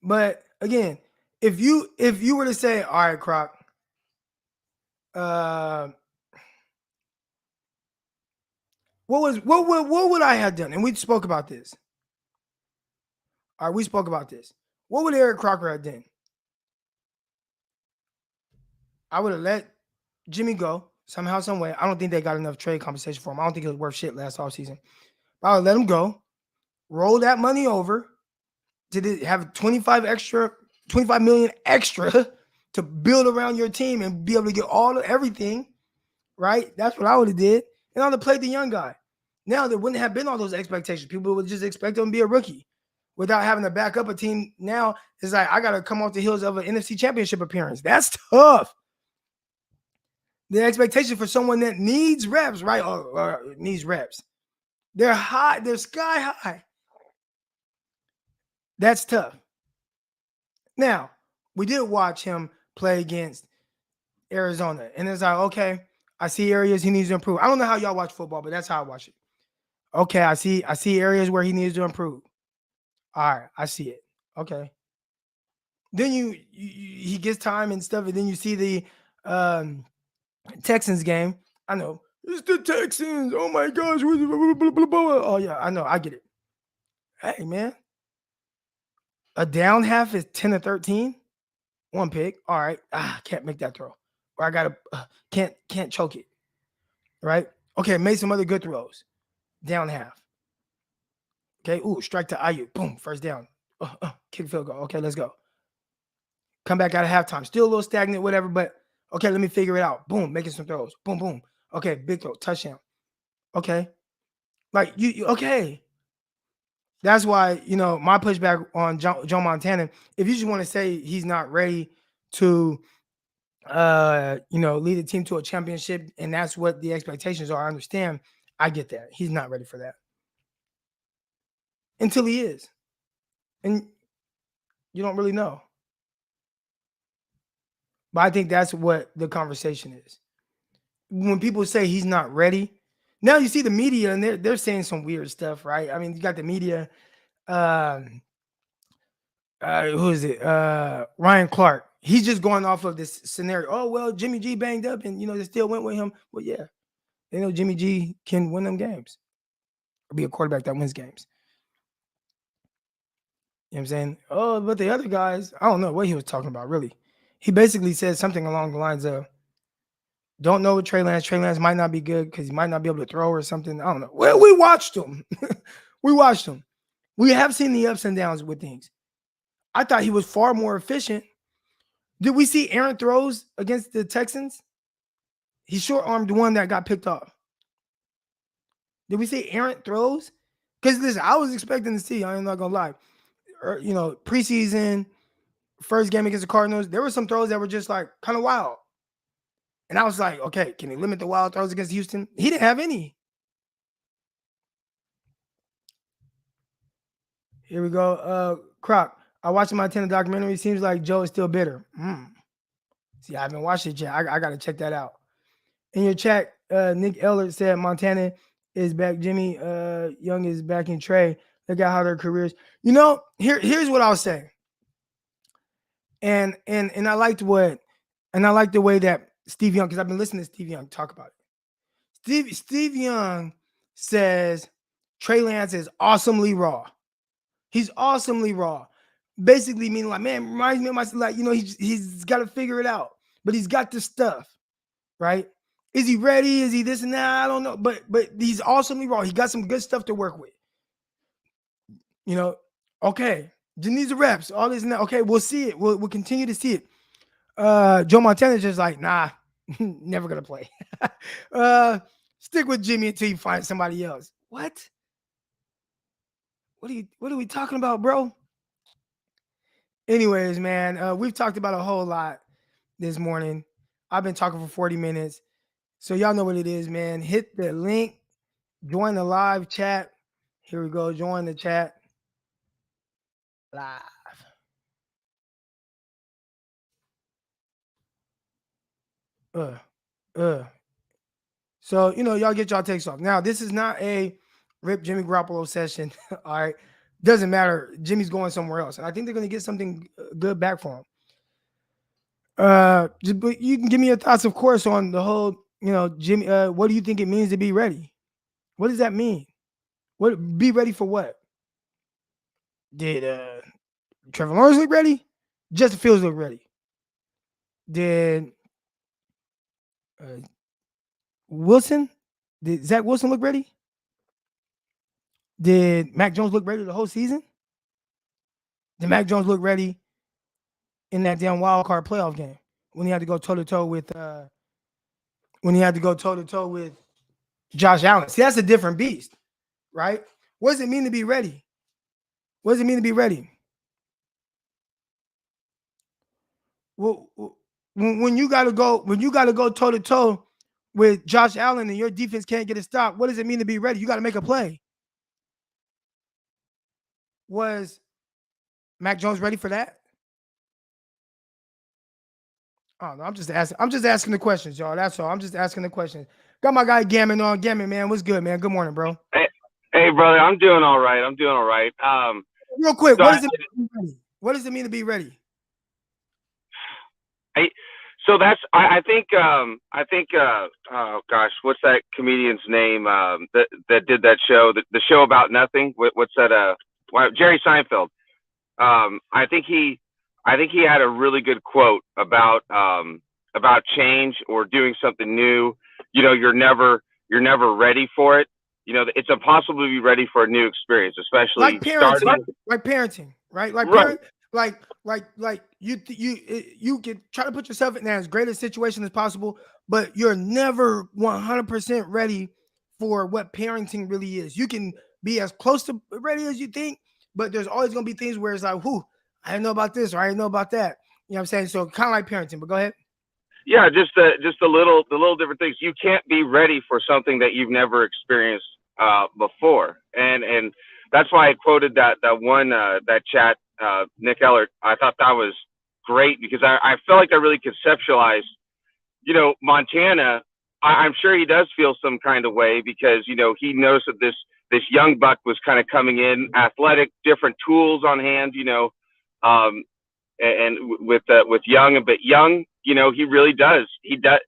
But again, if you were to say, all right, Croc, uh, what would I have done? And we spoke about this. All right, we spoke about this. What would Eric Crocker have done? I would have let Jimmy go somehow, some way. I don't think they got enough trade compensation for him. I don't think it was worth shit last offseason. But I would let him go, roll that money over. Did it have 25 million extra to build around your team and be able to get everything, right? That's what I would have did. And I would have played the young guy. Now there wouldn't have been all those expectations. People would just expect him to be a rookie without having to back up a team. Now it's like, I got to come off the heels of an NFC championship appearance. That's tough. The expectation for someone that needs reps, right? Or needs reps. They're high. They're sky high. That's tough. Now, we did watch him play against Arizona. And it's like, okay, I see areas he needs to improve. I don't know how y'all watch football, but that's how I watch it. Okay, I see areas where he needs to improve. All right, I see it. Okay. Then he gets time and stuff, and then you see the Texans game. I know. It's the Texans. Oh my gosh. Oh yeah, I know. I get it. Hey, man. A down half is 10-13. One pick. All right. Can't make that throw. Or I gotta can't choke it. Right? Okay, made some other good throws. Down half. Okay. Ooh, strike to Ayuk. Boom. First down. Kick field goal. Okay, let's go. Come back out of halftime. Still a little stagnant, whatever, but okay, let me figure it out. Boom, making some throws. Boom, boom. Okay, big throw, touchdown. Okay. Like you okay. That's why, my pushback on Joe Montana, if you just want to say he's not ready to lead the team to a championship and that's what the expectations are, I understand. I get that. He's not ready for that. Until he is. And you don't really know. But I think that's what the conversation is. When people say he's not ready, now you see the media and they're saying some weird stuff, right? I mean, you got the media. Who is it? Ryan Clark. He's just going off of this scenario. Oh well, Jimmy G banged up, and they still went with him. Well, yeah, they know Jimmy G can win them games, or be a quarterback that wins games. You know what I'm saying? Oh, but the other guys, I don't know what he was talking about. Really, he basically said something along the lines of, "Don't know what Trey Lance. Trey Lance might not be good because he might not be able to throw or something. I don't know." Well, we watched him. We watched him. We have seen the ups and downs with things. I thought he was far more efficient. Did we see Aaron throws against the Texans? He short-armed one that got picked off. Did we see Aaron throws? Because listen, I was expecting to see, I'm not going to lie, preseason, first game against the Cardinals, there were some throws that were just like kind of wild. And I was like, okay, can he limit the wild throws against Houston? He didn't have any. Here we go. Croc, I watched the Montana documentary. Seems like Joe is still bitter. See, I haven't watched it yet. I got to check that out. In your chat, Nick Eller said Montana is back. Jimmy Young is back in Trey. Look at how their careers. Here's what I'll say. And I liked the way that Steve Young, because I've been listening to Steve Young talk about it. Steve Young says Trey Lance is awesomely raw. He's awesomely raw. Basically meaning like, man, reminds me of myself, like, he's got to figure it out. But he's got the stuff, right? Is he ready? Is he this and that? I don't know. But he's awesomely raw. He got some good stuff to work with. Okay. Needs the reps, all this and that. Okay, we'll see it. We'll continue to see it. Joe Montana's just like, nah, never gonna play. Stick with Jimmy until you find somebody else. What? What are we talking about, bro? Anyways, man, we've talked about a whole lot this morning. I've been talking for 40 minutes. So y'all know what it is, man. Hit the link, join the live chat. Here we go. Join the chat. Live. Uh. So, y'all get y'all takes off. Now, this is not a rip Jimmy Garoppolo session. All right. Doesn't matter. Jimmy's going somewhere else. And I think they're going to get something good back for him. But you can give me your thoughts, of course, on the whole, Jimmy. What do you think it means to be ready? What does that mean? What be ready for what? Did Trevor Lawrence look ready? Justin Fields look ready? Did Wilson? Did Zach Wilson look ready? Did Mac Jones look ready the whole season? Did Mac Jones look ready in that damn wild card playoff game when he had to go toe to toe with Josh Allen? See, that's a different beast, right? What does it mean to be ready? What does it mean to be ready? Well, when you gotta go toe to toe with Josh Allen and your defense can't get a stop, what does it mean to be ready? You got to make a play. Was Mac Jones ready for that? I don't know. I'm just asking the questions, y'all. That's all. I'm just asking the questions. Got my guy Gammon on. Gammon, man, what's good, man? Good morning, bro. Hey, brother. I'm doing all right. Real quick, what does it mean to be ready? What does it mean to be ready? I think oh gosh, what's that comedian's name that did that show, the show about nothing? What's that? Jerry Seinfeld. I think he had a really good quote about change or doing something new. You're never ready for it. It's impossible to be ready for a new experience, especially like parenting, right? Like you can try to put yourself in as great a situation as possible, but you're never 100% ready for what parenting really is. You can be as close to ready as you think, but there's always going to be things where it's like, I didn't know about this or I didn't know about that. You know what I'm saying? So kind of like parenting, but go ahead. Yeah, just the little different things. You can't be ready for something that you've never experienced before, and that's why I quoted that one that chat, Nick Ellert. I thought that was great because I felt like I really conceptualized, Montana. I'm sure he does feel some kind of way because he noticed that this young buck was kind of coming in, athletic, different tools on hand, and with young, a bit young, he really does. He does.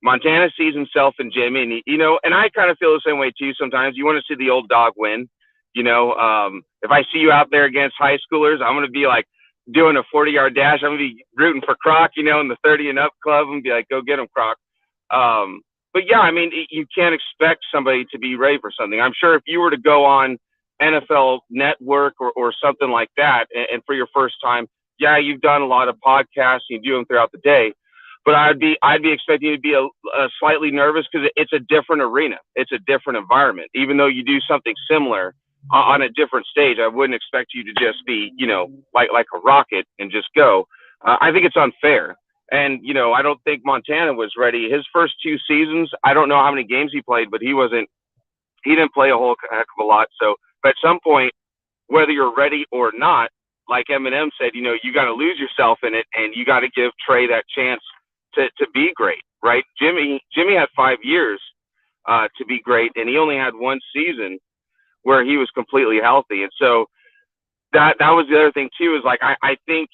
Montana sees himself in Jimmy, and and I kind of feel the same way too. Sometimes you want to see the old dog win. If I see you out there against high schoolers, I'm going to be like doing a 40-yard dash. I'm going to be rooting for Croc, in the 30 and up club, and be like, go get him, Croc. But yeah, I mean, you can't expect somebody to be ready for something. I'm sure if you were to go on NFL Network or something like that, and for your first time, yeah, you've done a lot of podcasts, you do them throughout the day, but I'd be expecting you to be a slightly nervous because it's a different arena, it's a different environment. Even though you do something similar on a different stage, I wouldn't expect you to just be, like a rocket and just go. I think it's unfair. And, I don't think Montana was ready. His first 2 seasons, I don't know how many games he played, but he didn't play a whole heck of a lot. So, but at some point, whether you're ready or not, like Eminem said, you got to lose yourself in it, and you got to give Trey that chance to be great, right? Jimmy had 5 years to be great, and he only had 1 season where he was completely healthy. And so that was the other thing too, is like, I think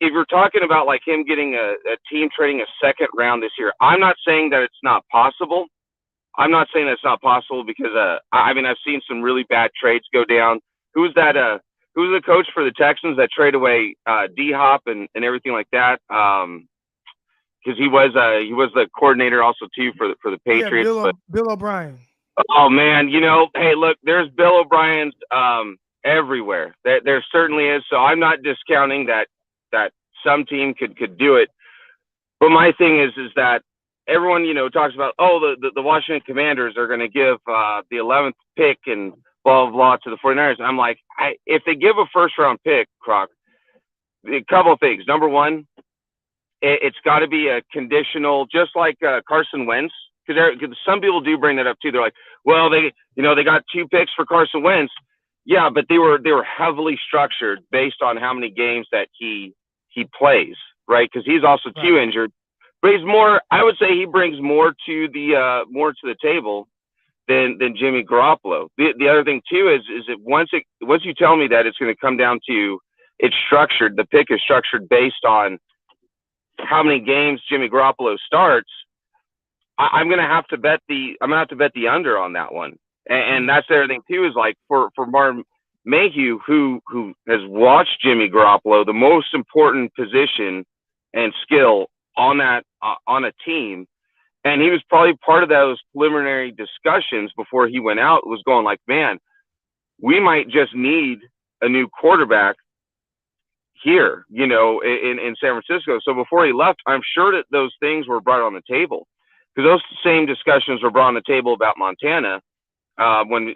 if you're talking about like him getting a team trading a second round this year, I'm not saying that it's not possible. I'm not saying that's not possible because I've seen some really bad trades go down. Who's the coach for the Texans that trade away D-Hop and everything like that? Because he was the coordinator also too for the Patriots. Yeah, Bill O'Brien. Oh man, hey, look, there's Bill O'Brien's everywhere. There certainly is. So I'm not discounting that some team could do it. But my thing is that everyone, talks about, the Washington Commanders are going to give the 11th pick and blah, blah, blah to the 49ers. And I'm like, if they give a first-round pick, Croc, a couple of things. Number one, it's got to be a conditional, just like Carson Wentz, because some people do bring that up too. They're like, well, they got 2 picks for Carson Wentz. Yeah, but they were heavily structured based on how many games that he plays, right? Because he's also Right. too injured. But he's more. I would say he brings more to the table than Jimmy Garoppolo. The other thing too is that once you tell me that it's going to come down to it's structured. The pick is structured based on how many games Jimmy Garoppolo starts. I'm gonna have to bet the under on that one, and that's the other thing too is like for Martin Mayhew who has watched Jimmy Garoppolo, the most important position and skill on that on a team, and he was probably part of those preliminary discussions before he went out. Was going like, man, we might just need a new quarterback here, in San Francisco. So before he left, I'm sure that those things were brought on the table because those same discussions were brought on the table about Montana when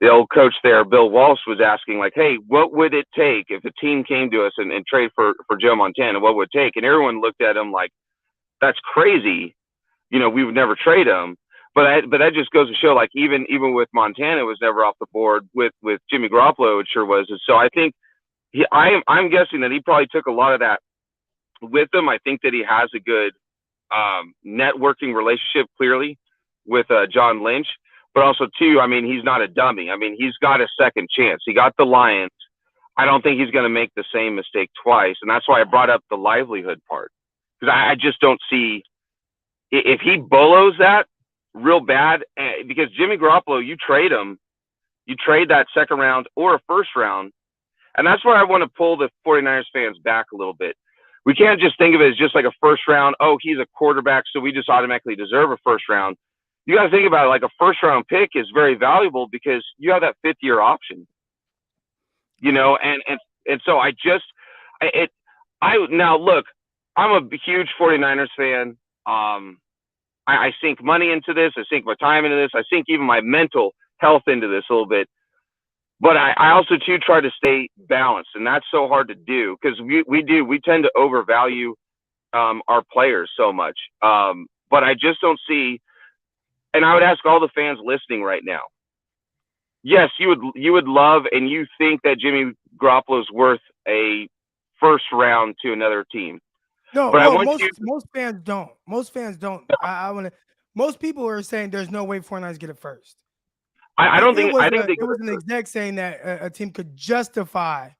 the old coach there, Bill Walsh, was asking like, hey, what would it take if a team came to us and trade for Joe Montana? What would it take? And everyone looked at him like, that's crazy. We would never trade him. But that just goes to show, like, even with Montana, it was never off the board. With Jimmy Garoppolo, it sure was. And so I think I'm guessing that he probably took a lot of that with him. I think that he has a good networking relationship, clearly, with John Lynch. But also, too, I mean, he's not a dummy. I mean, he's got a second chance. He got the Lions. I don't think he's going to make the same mistake twice. And that's why I brought up the livelihood part. Because I just don't see – if he bolos that real bad, because Jimmy Garoppolo, you trade him, you trade that second round or a first round, and that's where I want to pull the 49ers fans back a little bit. We can't just think of it as just like a first round, oh, he's a quarterback, so we just automatically deserve a first round. You got to think about it like a first round pick is very valuable because you have that fifth year option, and so now look, I'm a huge 49ers fan. I sink money into this. I sink my time into this. I sink even my mental health into this a little bit. But I also, too, try to stay balanced, and that's so hard to do because we tend to overvalue our players so much. But I just don't see, and I would ask all the fans listening right now, yes, you would love and you think that Jimmy Garoppolo is worth a first round to another team. No, but most fans don't. Most fans don't. I want to. Most people are saying there's no way 49ers get it first. I don't think. I think it was an exec saying that a team could justify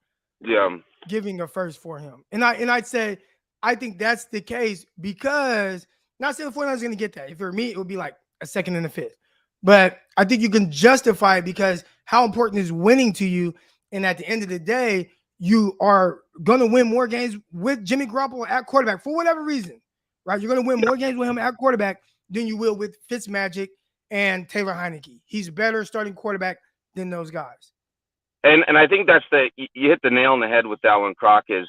giving a first for him, and I'd say I think that's the case because not saying the 49ers going to get that. If it were me, it would be like a second and a fifth. But I think you can justify it because how important is winning to you, and at the end of the day, you are going to win more games with Jimmy Garoppolo at quarterback for whatever reason, right? You're going to win more games with him at quarterback than you will with Fitzmagic and Taylor Heineke. He's a better starting quarterback than those guys. And I think that's you hit the nail on the head with that one, Croc, is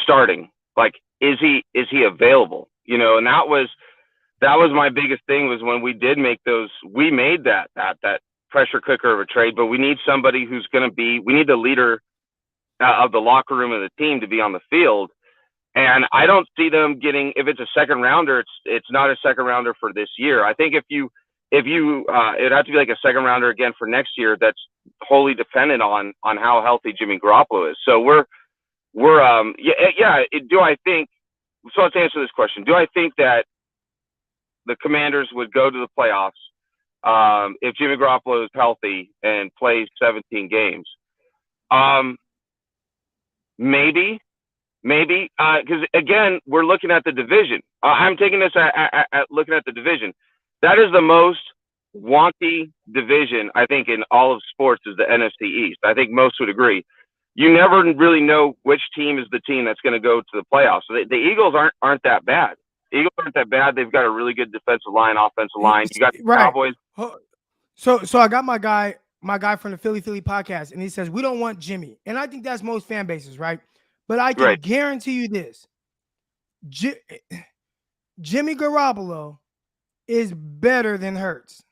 starting. Like, is he available? And that was my biggest thing was when we did make those, we made that pressure cooker of a trade, but we need somebody who's going to be, we need the leader of the locker room of the team to be on the field. And I don't see them getting, if it's a second rounder, it's not a second rounder for this year. I think if you it'd have to be like a second rounder again for next year. That's wholly dependent on how healthy Jimmy Garoppolo is. So do I think, so let's answer this question. Do I think that the Commanders would go to the playoffs if Jimmy Garoppolo is healthy and plays 17 games? Maybe, because again, we're looking at the division. I'm taking this at looking at the division. That is the most wonky division, I think, in all of sports is the NFC East. I think most would agree. You never really know which team is the team that's going to go to the playoffs. So the Eagles aren't that bad. The Eagles aren't that bad. They've got a really good defensive line, offensive line. You got the Cowboys. So I got my guy from the Philly podcast, and he says we don't want Jimmy, and I think that's most fan bases, right? But I can guarantee you this: Jimmy Garoppolo is better than Hurts.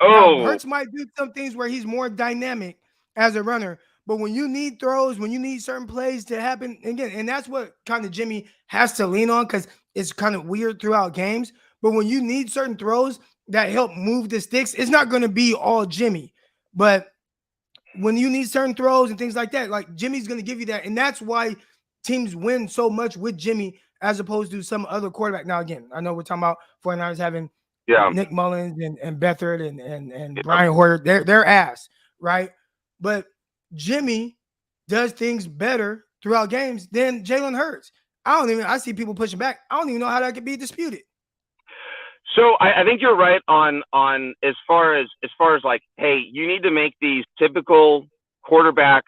Now, Hurts might do some things where he's more dynamic as a runner, but when you need throws, when you need certain plays to happen, again, and that's what kind of Jimmy has to lean on because it's kind of weird throughout games. But when you need certain throws that help move the sticks. It's not going to be all Jimmy, but when you need certain throws and things like that, like Jimmy's going to give you that. And that's why teams win so much with Jimmy as opposed to some other quarterback. Now, again, I know we're talking about 49ers having Nick Mullins and Beathard and Brian Hoyer. They're ass, right? But Jimmy does things better throughout games than Jalen Hurts. I see people pushing back. I don't even know how that could be disputed. So I think you're right on as far as like, hey, you need to make these typical quarterback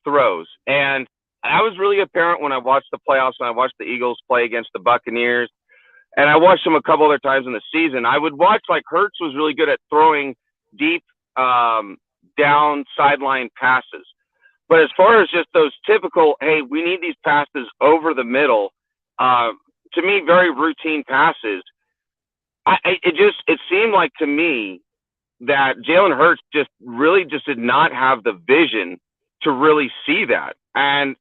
throws. And that was really apparent when I watched the playoffs and I watched the Eagles play against the Buccaneers. And I watched them a couple other times in the season. I would watch, like, Hurts was really good at throwing deep down sideline passes. But as far as just those typical, hey, we need these passes over the middle, to me, very routine passes, it seemed like to me that Jalen Hurts just did not have the vision to really see that. I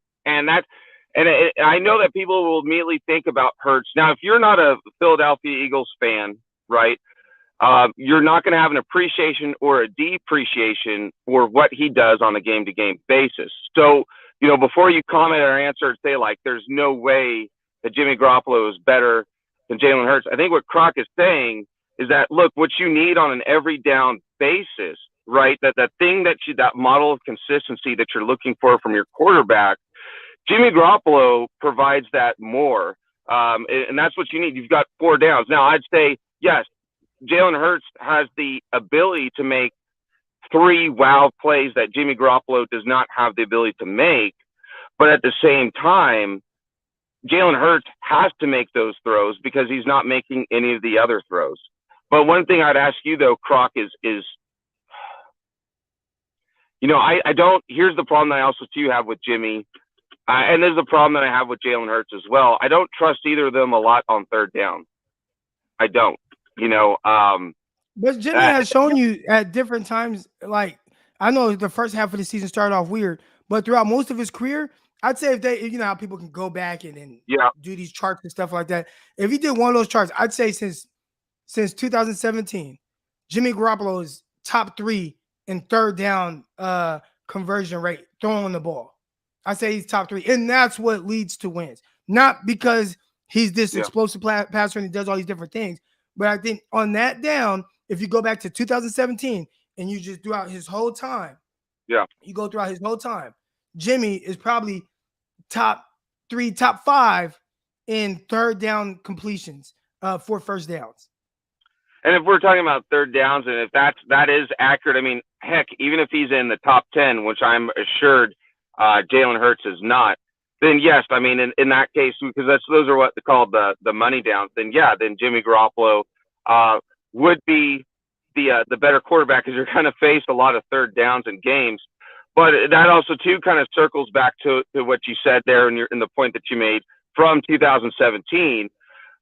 know that people will immediately think about Hurts. Now, if you're not a Philadelphia Eagles fan, right, you're not going to have an appreciation or a depreciation for what he does on a game-to-game basis. So, before you comment or answer and say, like, there's no way that Jimmy Garoppolo is better than Jalen Hurts, I think what Croc is saying is that, look, what you need on an every down basis, right, that model of consistency that you're looking for from your quarterback, Jimmy Garoppolo provides that more, and that's what you need. You've got 4 downs. Now, I'd say, yes, Jalen Hurts has the ability to make 3 wow plays that Jimmy Garoppolo does not have the ability to make, but at the same time, Jalen Hurts has to make those throws because he's not making any of the other throws. But one thing I'd ask you, though, Croc, is I don't – here's the problem that I also, too, have with Jimmy. And there's a problem that I have with Jalen Hurts as well. I don't trust either of them a lot on 3rd down. I don't, But Jimmy has shown you at different times, like, I know the first half of the season started off weird, but throughout most of his career, I'd say if how people can go back and do these charts and stuff like that. If he did one of those charts, I'd say since 2017, Jimmy Garoppolo is top 3 in 3rd down conversion rate, throwing the ball. I say he's top 3, and that's what leads to wins. Not because he's this explosive passer and he does all these different things, but I think on that down, if you go back to 2017 and you just throughout his whole time, Jimmy is probably top 3, top 5 in 3rd down completions for first downs. And if we're talking about 3rd downs, and if that is accurate, I mean, heck, even if he's in the top 10, which I'm assured Jalen Hurts is not, then yes, I mean, in that case, because those are what they call the money downs, then Jimmy Garoppolo would be the better quarterback because you're going to face a lot of 3rd downs in games. But that also, too, kind of circles back to what you said there in the point that you made from 2017.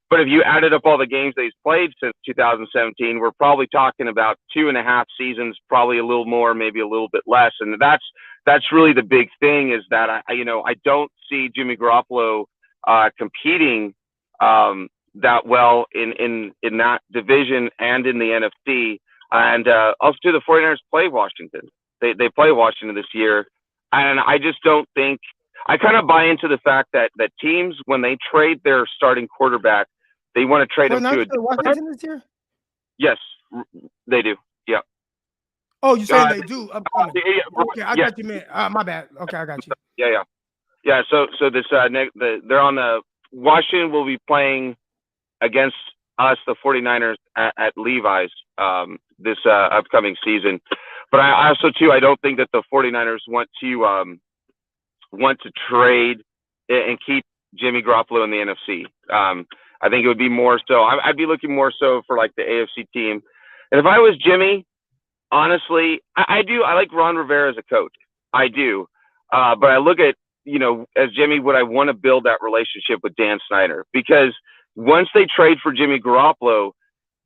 But if you added up all the games that he's played since 2017, we're probably talking about 2.5 seasons, probably a little more, maybe a little bit less. And that's really the big thing is that I don't see Jimmy Garoppolo competing that well in that division and in the NFC. And also, the 49ers play Washington. They play Washington this year. And I just don't think – I kind of buy into the fact that teams, when they trade their starting quarterback, they want to trade him to a – Washington this year? Yes, they do. Yeah. Oh, you're saying they do? Okay, I got you, man. My bad. Okay, I got you. Yeah. So this they're on the – Washington will be playing against us, the 49ers, at Levi's this upcoming season. But I also, too, I don't think that the 49ers want to trade and keep Jimmy Garoppolo in the NFC. I think it would be more so. I'd be looking more so for like the AFC team. And if I was Jimmy, honestly, I like Ron Rivera as a coach. I do. But I look at, as Jimmy, would I want to build that relationship with Dan Snyder? Because once they trade for Jimmy Garoppolo,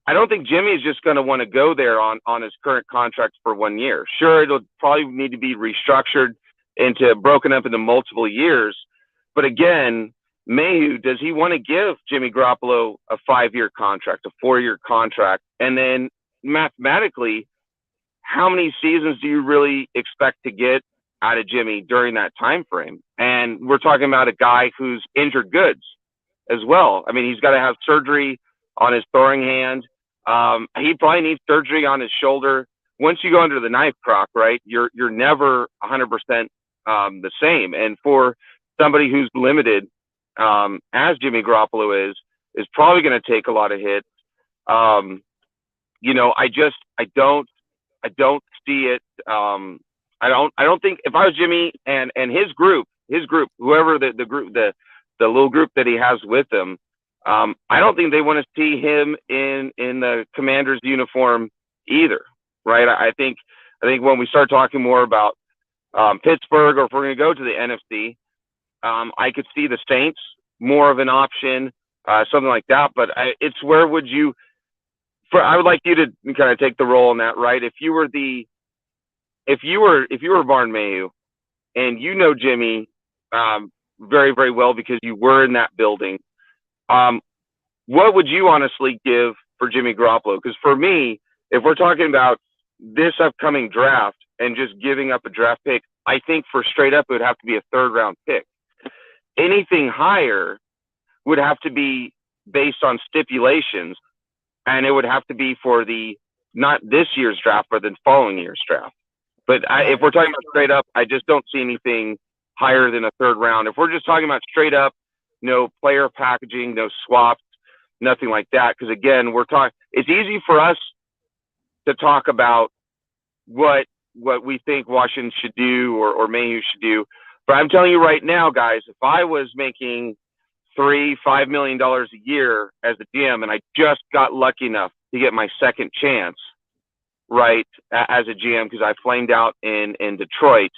I don't think Jimmy is just going to want to go there on his current contract for 1 year. Sure, it'll probably need to be restructured broken up into multiple years. But again, Mayhew, does he want to give Jimmy Garoppolo a 5-year contract, a 4-year contract? And then mathematically, how many seasons do you really expect to get out of Jimmy during that time frame? And we're talking about a guy who's injured goods as well. I mean, he's got to have surgery on his throwing hand. He probably needs surgery on his shoulder. Once you go under the knife, Croc, right? You're never 100% the same. And for somebody who's limited, as Jimmy Garoppolo is probably going to take a lot of hits. I don't see it. I don't think if I was Jimmy and his group, whoever the group, the little group that he has with him, I don't think they want to see him in the Commander's uniform either, right? I think when we start talking more about Pittsburgh, or if we're going to go to the NFC, I could see the Saints more of an option, something like that. But it's where would you? I would like you to kind of take the role in that, right? If you were Barn Mayhew, and you know Jimmy very, very well because you were in that building, what would you honestly give for Jimmy Garoppolo? Because for me, if we're talking about this upcoming draft and just giving up a draft pick, I think for straight up it would have to be a 3rd-round pick. Anything higher would have to be based on stipulations, and it would have to be for not this year's draft, but the following year's draft. But if we're talking about straight up, I just don't see anything higher than a 3rd round. If we're just talking about straight up, no player packaging, no swaps, nothing like that. Because again, it's easy for us to talk about what we think Washington should do or Mayhew should do. But I'm telling you right now, guys, if I was making $3-5 million a year as a GM, and I just got lucky enough to get my second chance, right, as a GM, because I flamed out in Detroit,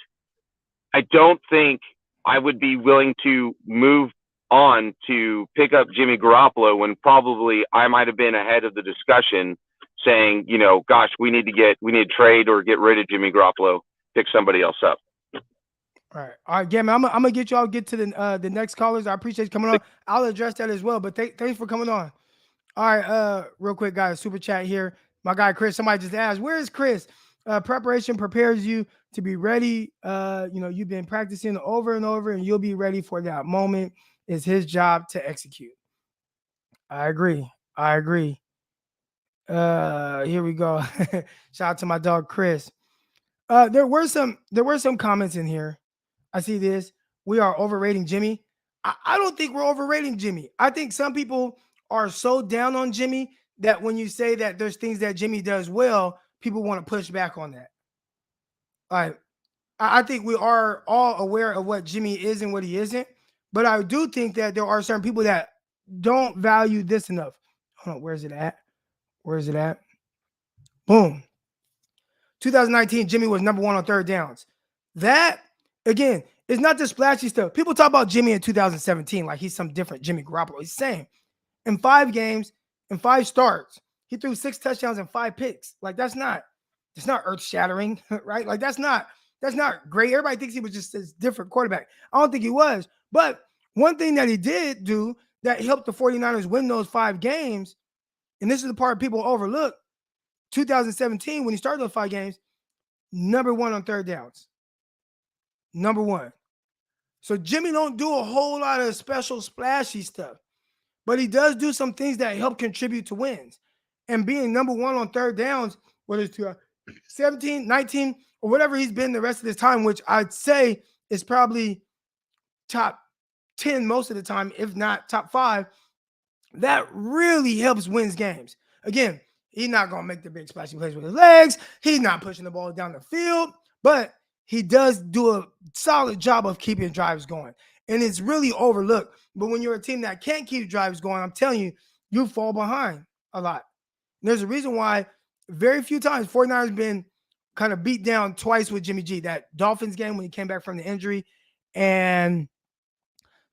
I don't think I would be willing to move on to pick up Jimmy Garoppolo when probably I might have been ahead of the discussion saying, gosh, we need to trade or get rid of Jimmy Garoppolo, pick somebody else up. All right, Gammon, I'm gonna get y'all get to the next callers. I appreciate you coming on. I'll address that as well, but thanks for coming on. All right, real quick, guys, super chat here. My guy Chris, somebody just asked, where is Chris? Preparation prepares you to be ready. You've been practicing over and over, and you'll be ready for that moment. It's his job to execute. I agree. Here we go. Shout out to my dog Chris. There were some comments in here. I see this. We are overrating Jimmy. I don't think we're overrating Jimmy. I think some people are so down on Jimmy that when you say that there's things that Jimmy does well, people want to push back on that. I think we are all aware of what Jimmy is and what he isn't, but I do think that there are certain people that don't value this enough. Hold on, where's it at? Boom. 2019, Jimmy was number 1 on 3rd downs. That, again, is not the splashy stuff. People talk about Jimmy in 2017 like he's some different Jimmy Garoppolo. He's the same. In 5 games, in 5 starts, he threw 6 touchdowns and 5 picks. Like, it's not earth-shattering, right? Like, that's not great. Everybody thinks he was just this different quarterback. I don't think he was. But one thing that he did do that helped the 49ers win those 5 games, and this is the part people overlook, 2017, when he started those 5 games, number 1 on 3rd downs. Number 1. So Jimmy don't do a whole lot of special splashy stuff, but he does do some things that help contribute to wins. And being number 1 on 3rd downs, whether it's 17, 19, or whatever he's been the rest of this time, which I'd say is probably top 10 most of the time, if not top 5, that really helps wins games. Again, he's not going to make the big splashy plays with his legs. He's not pushing the ball down the field, but he does do a solid job of keeping drives going. And it's really overlooked. But when you're a team that can't keep drives going, I'm telling you, you fall behind a lot. And there's a reason why very few times 49ers been kind of beat down twice with Jimmy G. That Dolphins game when he came back from the injury, and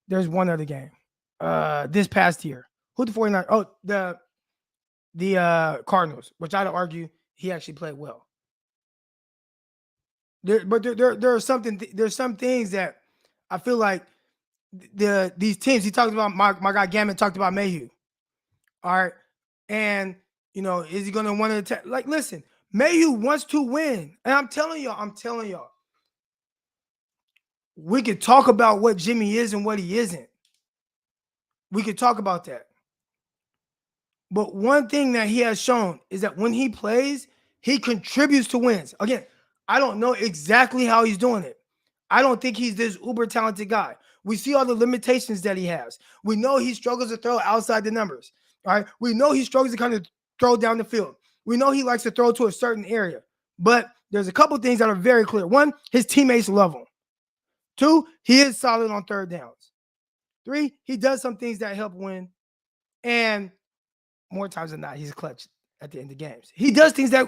there's one other game this past year. Who the 49ers? Oh, the Cardinals, which I'd argue he actually played well. There are some things that I feel like these teams. He talked about my guy Gammon talked about Mayhew. All right. And is he gonna want to attack? Like, listen, Mayhew wants to win. And I'm telling y'all, we could talk about what Jimmy is and what he isn't. We could talk about that. But one thing that he has shown is that when he plays, he contributes to wins. Again, I don't know exactly how he's doing it. I don't think he's this uber talented guy. We see all the limitations that he has. We know he struggles to throw outside the numbers. All right. We know he struggles to kind of throw down the field. We know he likes to throw to a certain area. But there's a couple things that are very clear. One, his teammates love him. Two, he is solid on third downs. Three, he does some things that help win. And more times than not, he's clutch at the end of games. He does things that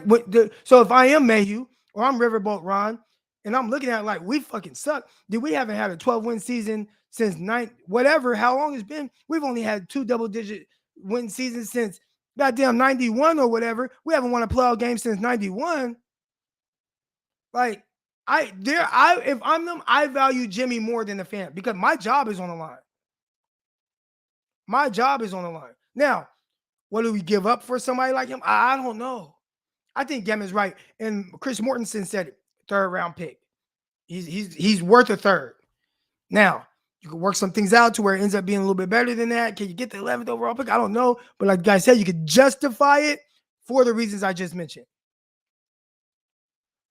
so if I am Mayhew or I'm Riverboat Ron and I'm looking at it like we fucking suck, dude, we haven't had a 12-win season since how long it's been. We've only had 2 double-digit win seasons since goddamn 91 or whatever. We haven't won a playoff game since 91. Like, if I'm them, I value Jimmy more than the fan because my job is on the line. My job is on the line. Now, what do we give up for somebody like him? I don't know. I think Gammon's right. And Chris Mortensen said it, 3rd round pick. He's worth a 3rd. Now, you can work some things out to where it ends up being a little bit better than that. Can you get the 11th overall pick? I don't know. But like the guy said, you could justify it for the reasons I just mentioned.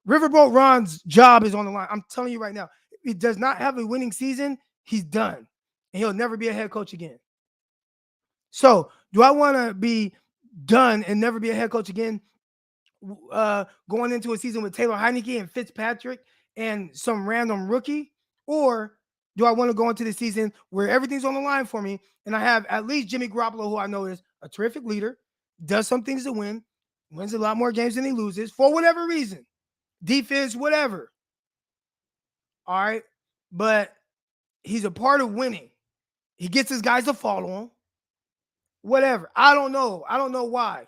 Riverboat Ron's job is on the line. I'm telling you right now, if he does not have a winning season, he's done. And he'll never be a head coach again. So, do I want to be done and never be a head coach again going into a season with Taylor Heineke and Fitzpatrick and some random rookie? Or do I want to go into the season where everything's on the line for me and I have at least Jimmy Garoppolo, who I know is a terrific leader, does some things to win, wins a lot more games than he loses for whatever reason, defense, whatever. All right. But he's a part of winning. He gets his guys to follow him. Whatever. I don't know. I don't know why.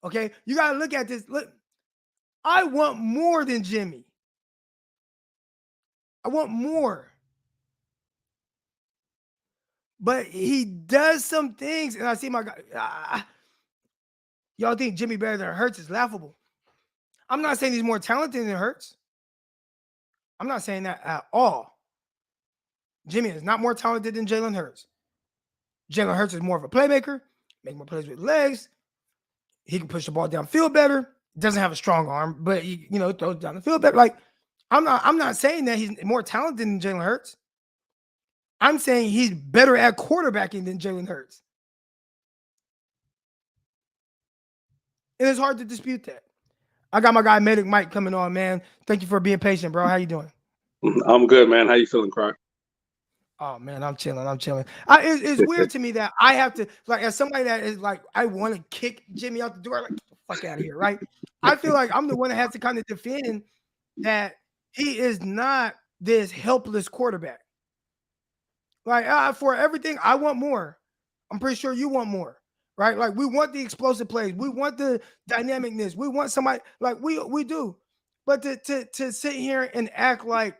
Okay. You got to look at this. Look, I want more than Jimmy. I want more. But he does some things. And I see my guy. Y'all think Jimmy better than Hurts is laughable. I'm not saying he's more talented than Hurts. I'm not saying that at all. Jimmy is not more talented than Jalen Hurts. Jalen Hurts is more of a playmaker, make more plays with legs. He can push the ball downfield better. Doesn't have a strong arm, but he, throws down the field better. Like, I'm not saying that he's more talented than Jalen Hurts. I'm saying he's better at quarterbacking than Jalen Hurts. And it's hard to dispute that. I got my guy Medic Mike coming on, man. Thank you for being patient, bro. How you doing? I'm good, man. How you feeling, Croc? Oh, man, I'm chilling. It's weird to me that I have to, like, as somebody that is like, I want to kick Jimmy out the door, like, get the fuck out of here, right? I feel like I'm the one that has to kind of defend that he is not this helpless quarterback. Like, for everything, I want more. I'm pretty sure you want more, right? Like, we want the explosive plays. We want the dynamicness. We want somebody, like, we do. But to sit here and act like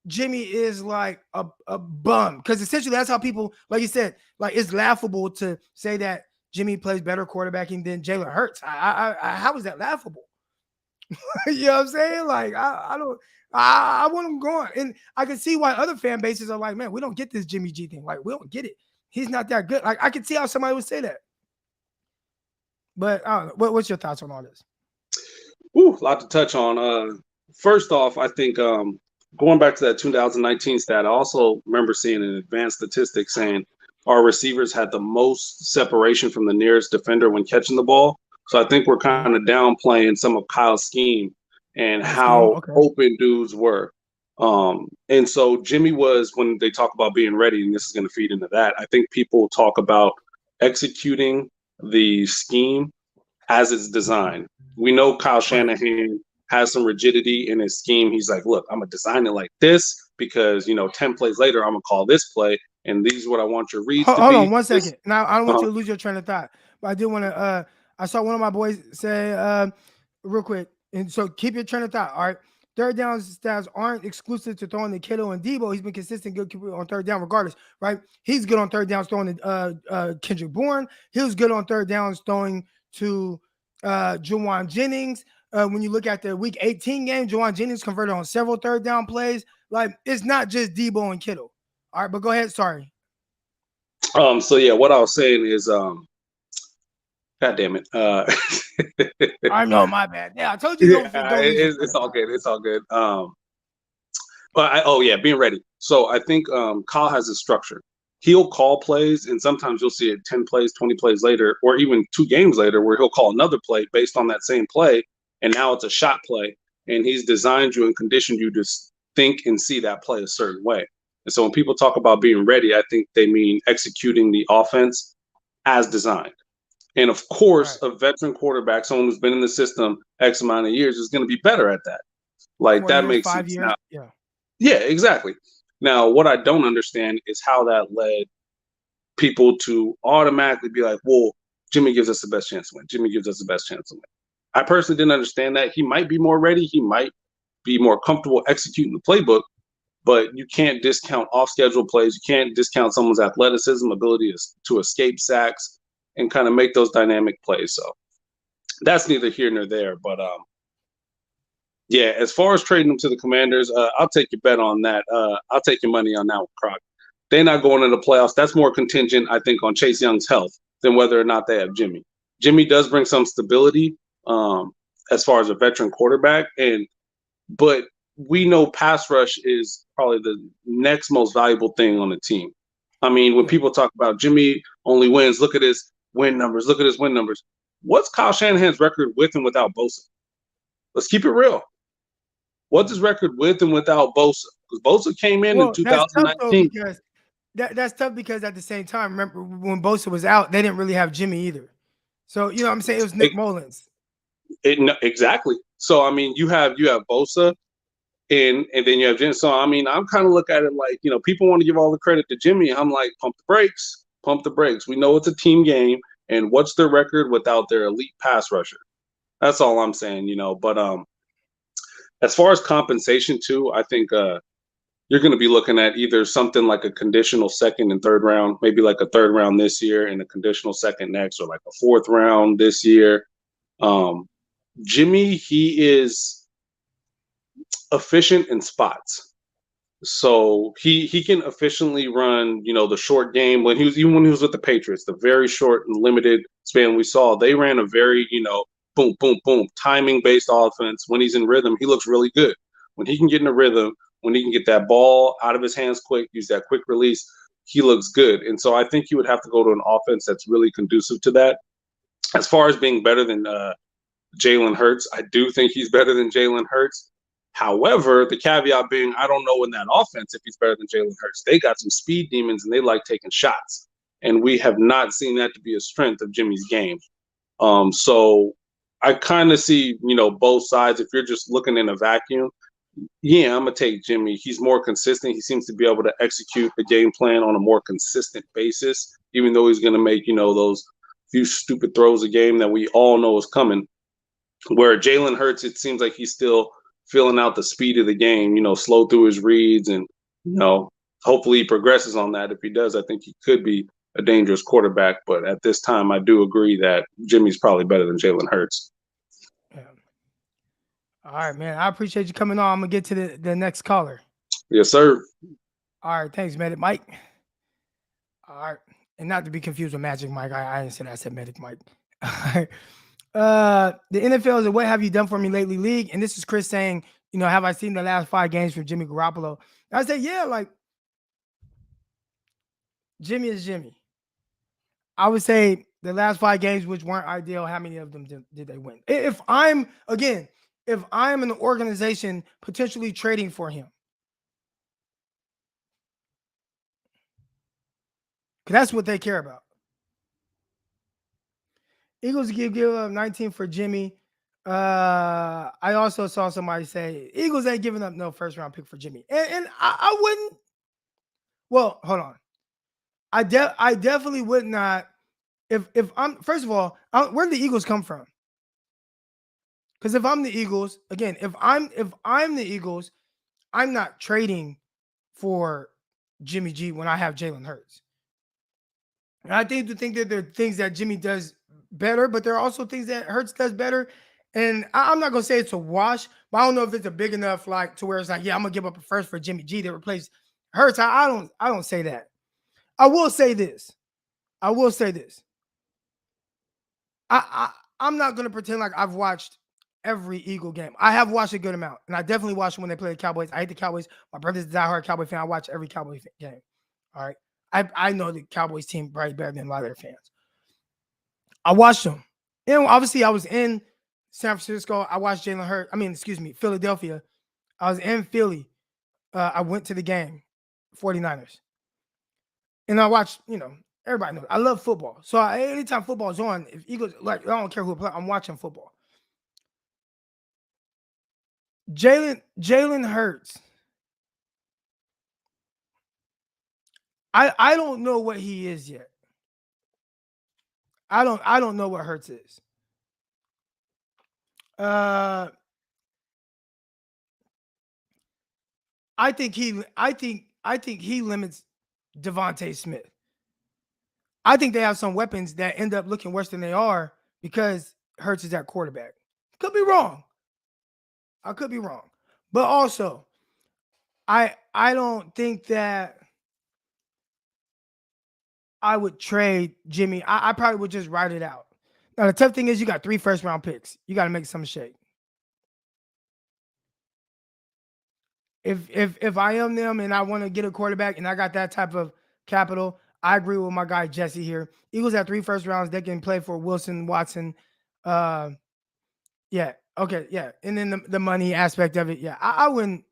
Jimmy is like a bum, because essentially that's how people, like you said, like, it's laughable to say that Jimmy plays better quarterbacking than Jalen Hurts. How is that laughable? You know what I'm saying? Like, I want him going, and I can see why other fan bases are like, man, we don't get this Jimmy G thing. Like, we don't get it. He's not that good. Like, I can see how somebody would say that. But I don't know. What's your thoughts on all this? Ooh, a lot to touch on. First off, I think going back to that 2019 stat, I also remember seeing an advanced statistic saying our receivers had the most separation from the nearest defender when catching the ball. So I think we're kind of downplaying some of Kyle's scheme and how open dudes were. And so Jimmy was, when they talk about being ready, and this is going to feed into that, I think people talk about executing the scheme as it's designed. We know Kyle Shanahan has some rigidity in his scheme. He's like, look, I'm going to design it like this because, 10 plays later, I'm going to call this play, and these are what I want your reads to be. Hold on 1 second. Now, I don't want you to lose your train of thought, but I do want to I saw one of my boys say real quick, and so keep your train of thought, all right? third down stats aren't exclusive to throwing to Kittle and Debo. He's been consistent good on third down regardless, right? He's good on third downs throwing to Kendrick Bourne. He was good on third downs throwing to Juwan Jennings. When you look at the Week 18 game, Juwan Jennings converted on several third down plays. Like, it's not just Debo and Kittle. All right, but go ahead. Sorry. So yeah, what I was saying is, God damn it. I know, my bad. Yeah, I told you don't lose your It's all good. It's all good. But being ready. So I think Kyle has his structure. He'll call plays, and sometimes you'll see it 10 plays, 20 plays later, or even 2 games later, where he'll call another play based on that same play, and now it's a shot play, and he's designed you and conditioned you to think and see that play a certain way. And so when people talk about being ready, I think they mean executing the offense as designed. And of course, a veteran quarterback, someone who's been in the system X amount of years, is going to be better at that. Like, 4 that years, makes 5 sense. years. Now, yeah, exactly. Now, what I don't understand is how that led people to automatically be like, well, Jimmy gives us the best chance to win. Jimmy gives us the best chance to win. I personally didn't understand that. He might be more ready. He might be more comfortable executing the playbook, but you can't discount off-schedule plays. You can't discount someone's athleticism, ability to escape sacks, and kind of make those dynamic plays. So that's neither here nor there. But yeah, as far as trading them to the Commanders, I'll take your bet on that. I'll take your money on that one, Croc. They're not going into the playoffs. That's more contingent, I think, on Chase Young's health than whether or not they have Jimmy. Jimmy does bring some stability as far as a veteran quarterback, but we know pass rush is probably the next most valuable thing on the team. I mean, when people talk about Jimmy only wins, look at his win numbers. Look at his win numbers. What's Kyle Shanahan's record with and without Bosa? Let's keep it real. What's his record with and without Bosa? Because Bosa came in 2019. That's tough, though, because that's tough because at the same time, remember when Bosa was out, they didn't really have Jimmy either. So, you know what I'm saying? It was Nick Mullins. Exactly. So, I mean, you have Bosa and then you have Jimmy. So, I mean, I'm kind of look at it like, you know, people want to give all the credit to Jimmy. I'm like, pump the brakes. Pump the brakes. We know it's a team game, and what's their record without their elite pass rusher? That's all I'm saying, you know. But as far as compensation too, I think you're going to be looking at either something like a conditional second and third round, maybe like a third round this year and a conditional second next, or like a fourth round this year. Jimmy, he is efficient in spots. So he can efficiently run, you know, the short game. When he was with the Patriots, the very short and limited span we saw, they ran a very, you know, boom, boom, boom, timing based offense. When he's in rhythm, he looks really good. When he can get in a rhythm, when he can get that ball out of his hands quick, use that quick release, he looks good. And so I think you would have to go to an offense that's really conducive to that. As far as being better than Jalen Hurts, I do think he's better than Jalen Hurts. However, the caveat being, I don't know in that offense if he's better than Jalen Hurts. They got some speed demons, and they like taking shots. And we have not seen that to be a strength of Jimmy's game. So I kind of see, you know, both sides. If you're just looking in a vacuum, yeah, I'm going to take Jimmy. He's more consistent. He seems to be able to execute the game plan on a more consistent basis, even though he's going to make, you know, those few stupid throws a game that we all know is coming. Where Jalen Hurts, it seems like he's still filling out the speed of the game, you know, slow through his reads, and, you know, hopefully he progresses on that. If he does, I think he could be a dangerous quarterback. But at this time, I do agree that Jimmy's probably better than Jalen Hurts. Yeah. All right, man. I appreciate you coming on. I'm going to get to the next caller. Yes, sir. All right. Thanks, Medic Mike. All right. And not to be confused with Magic Mike. I didn't say that. I said Medic Mike. All right. The NFL is a what have you done for me lately league. And this is Chris saying, you know, have I seen the last 5 games from Jimmy Garoppolo? I say, yeah, like Jimmy is Jimmy. I would say the last 5 games, which weren't ideal, how many of them did they win? If I'm an organization potentially trading for him, because that's what they care about. Eagles give up 19 for Jimmy. I also saw somebody say Eagles ain't giving up no first round pick for Jimmy, and I wouldn't. Well, hold on. I definitely would not. If I'm first of all, where did the Eagles come from? Because if I'm the Eagles, again, if I'm the Eagles, I'm not trading for Jimmy G when I have Jalen Hurts. And I think that there are things that Jimmy does better, but there are also things that Hurts does better. And I'm not gonna say it's a wash, but I don't know if it's a big enough like to where it's like, yeah, I'm gonna give up a first for Jimmy G to replace Hurts. I don't say that. I will say this. I will say this. I'm not gonna pretend like I've watched every Eagle game. I have watched a good amount, and I definitely watched when they play the Cowboys. I hate the Cowboys. My brother's a diehard Cowboy fan. I watch every Cowboy game. All right. I know the Cowboys team probably better than a lot of their fans. I watched them. And obviously, I was in San Francisco. I watched Jalen Hurts. I mean, excuse me, Philadelphia. I was in Philly. I went to the game, 49ers. And I watched, everybody knows I love football. So anytime football is on, if Eagles, like, I don't care who play, I'm watching football. Jalen Hurts. I don't know what he is yet. I don't know what Hurts is. Uh I think he limits Devontae Smith. I think they have some weapons that end up looking worse than they are because Hurts is at quarterback. Could be wrong. I could be wrong. But also, I don't think that I would trade Jimmy. I probably would just write it out. Now the tough thing is you got 3 first round picks. You got to make some shake. If I am them and I want to get a quarterback and I got that type of capital, I agree with my guy Jesse here. Eagles have 3 first rounds. They can play for Wilson, Watson. Uh, yeah, okay, yeah, and then the money aspect of it. Yeah, I wouldn't.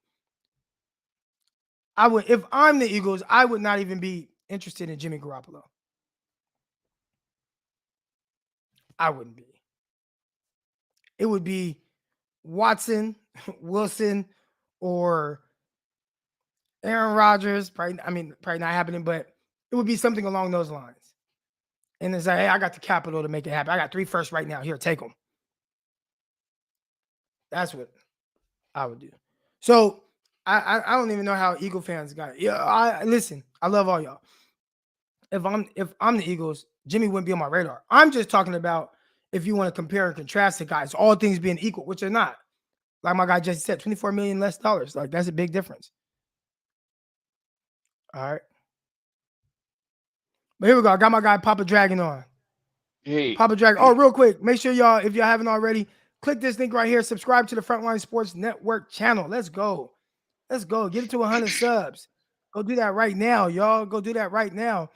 I would if I'm the Eagles. I would not even be interested in Jimmy Garoppolo. I wouldn't be. It would be Watson, Wilson, or Aaron Rodgers. Probably, I mean, probably not happening, but it would be something along those lines. And it's like, hey, I got the capital to make it happen. I got 3 firsts right now. Here, take them. That's what I would do. So I don't even know how Eagle fans got it. Yeah, I listen. I love all y'all. If I'm the Eagles, Jimmy wouldn't be on my radar. I'm just talking about if you want to compare and contrast the guys, all things being equal, which they're not. Like my guy Jesse said, 24 million less dollars. Like that's a big difference. All right. But here we go. I got my guy Papa Dragon on. Hey, Papa Dragon. Oh, real quick. Make sure y'all, if y'all haven't already, click this link right here. Subscribe to the Frontline Sports Network channel. Let's go. Let's go. Get it to 100 subs. Go do that right now, y'all. Go do that right now.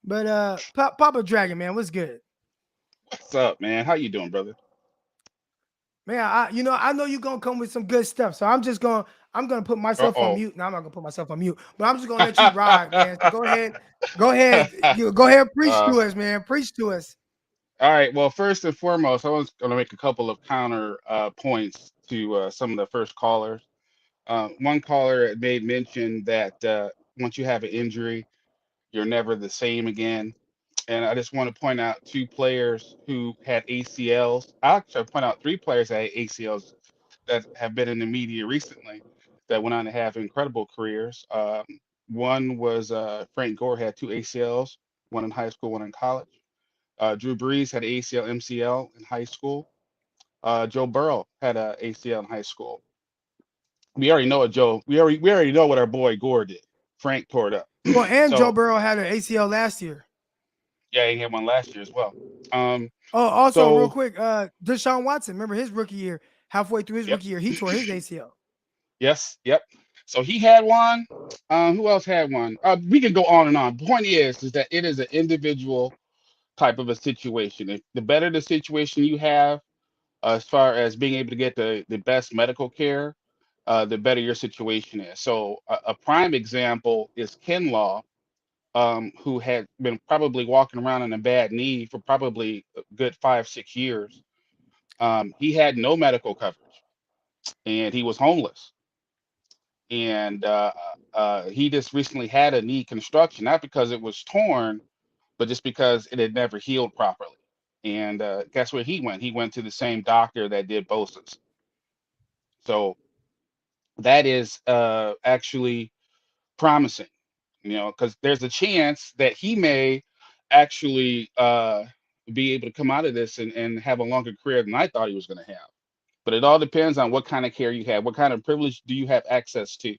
But Papa Dragon, man, what's good? what's up, man? How you doing, brother? Man, I know you're gonna come with some good stuff. So I'm gonna put myself on Uh-oh. mute. Now I'm not gonna put myself on mute, but I'm just gonna let you ride, man. So go ahead, go ahead, preach uh, to us, man. Preach to us. all right. Well, first and foremost, I was going to make a couple of counter points to some of the first callers. One caller had made mention that once you have an injury, you're never the same again. And I just want to point out 2 players who had ACLs. I actually point out 3 players that had ACLs that have been in the media recently that went on to have incredible careers. One was Frank Gore had 2 ACLs, one in high school, one in college. Drew Brees had ACL, MCL in high school. Joe Burrow had a ACL in high school. We already know what Joe. We already know what our boy Gore did. Frank tore it up. Well, and Joe So Burrow had an ACL last year. yeah, he had one last year as well. Um, Oh, also real so quick, Deshaun Watson, remember his rookie year, halfway through his yep, rookie year, he tore his ACL. yes, yep. So he had one. Who else had one? We can go on and on. Point is that it is an individual type of a situation. If the better the situation you have, as far as being able to get the best medical care, the better your situation is. So a prime example is Kinlaw, who had been probably walking around in a bad knee for probably a good 5, 6 years. He had no medical coverage and he was homeless. And he just recently had a knee construction, not because it was torn, but just because it had never healed properly. And guess where he went? He went to the same doctor that did Bosa's. So that is actually promising, because there's a chance that he may actually be able to come out of this and have a longer career than I thought he was going to have. But it all depends on what kind of care you have, what kind of privilege do you have access to.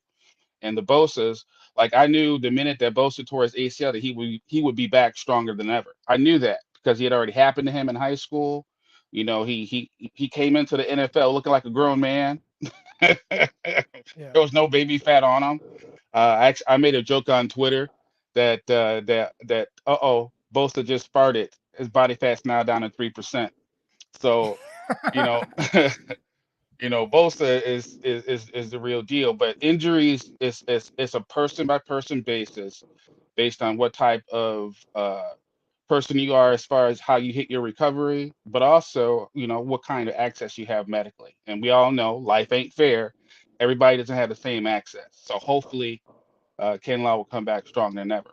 And the Bosa's, like I knew the minute that Bosa tore his ACL that he would be back stronger than ever. I knew that because he had already happened to him in high school. He came into the NFL looking like a grown man. There Yeah. was no baby fat on him. I made a joke on Twitter that Bosa just farted. His body fat's now down to 3%. So, you know, Bosa is the real deal. But injuries is a person by person basis based on what type of person you are as far as how you hit your recovery, but also, what kind of access you have medically. And we all know life ain't fair. Everybody doesn't have the same access. So hopefully, Ken Law will come back stronger than ever.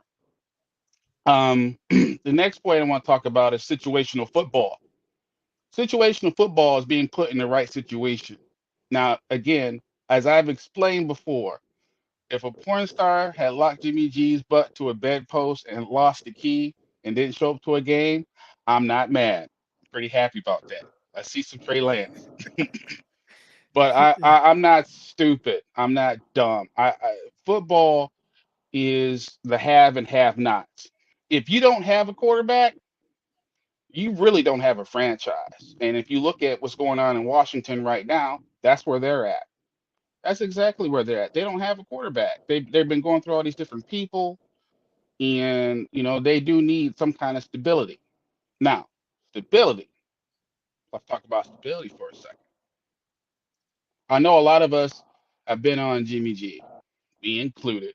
The next point I want to talk about is situational football. Situational football is being put in the right situation. Now, again, as I've explained before, if a porn star had locked Jimmy G's butt to a bedpost and lost the key and didn't show up to a game, I'm not mad. I'm pretty happy about that. I see some Trey Lance, but Yeah. I'm not stupid. I'm not dumb. Football is the have and have nots. If you don't have a quarterback, you really don't have a franchise. And if you look at what's going on in Washington right now, that's where they're at. That's exactly where they're at. They don't have a quarterback. They've been going through all these different people, and they do need some kind of stability. Now, stability. Let's talk about stability for a second. I know a lot of us have been on Jimmy G, me included.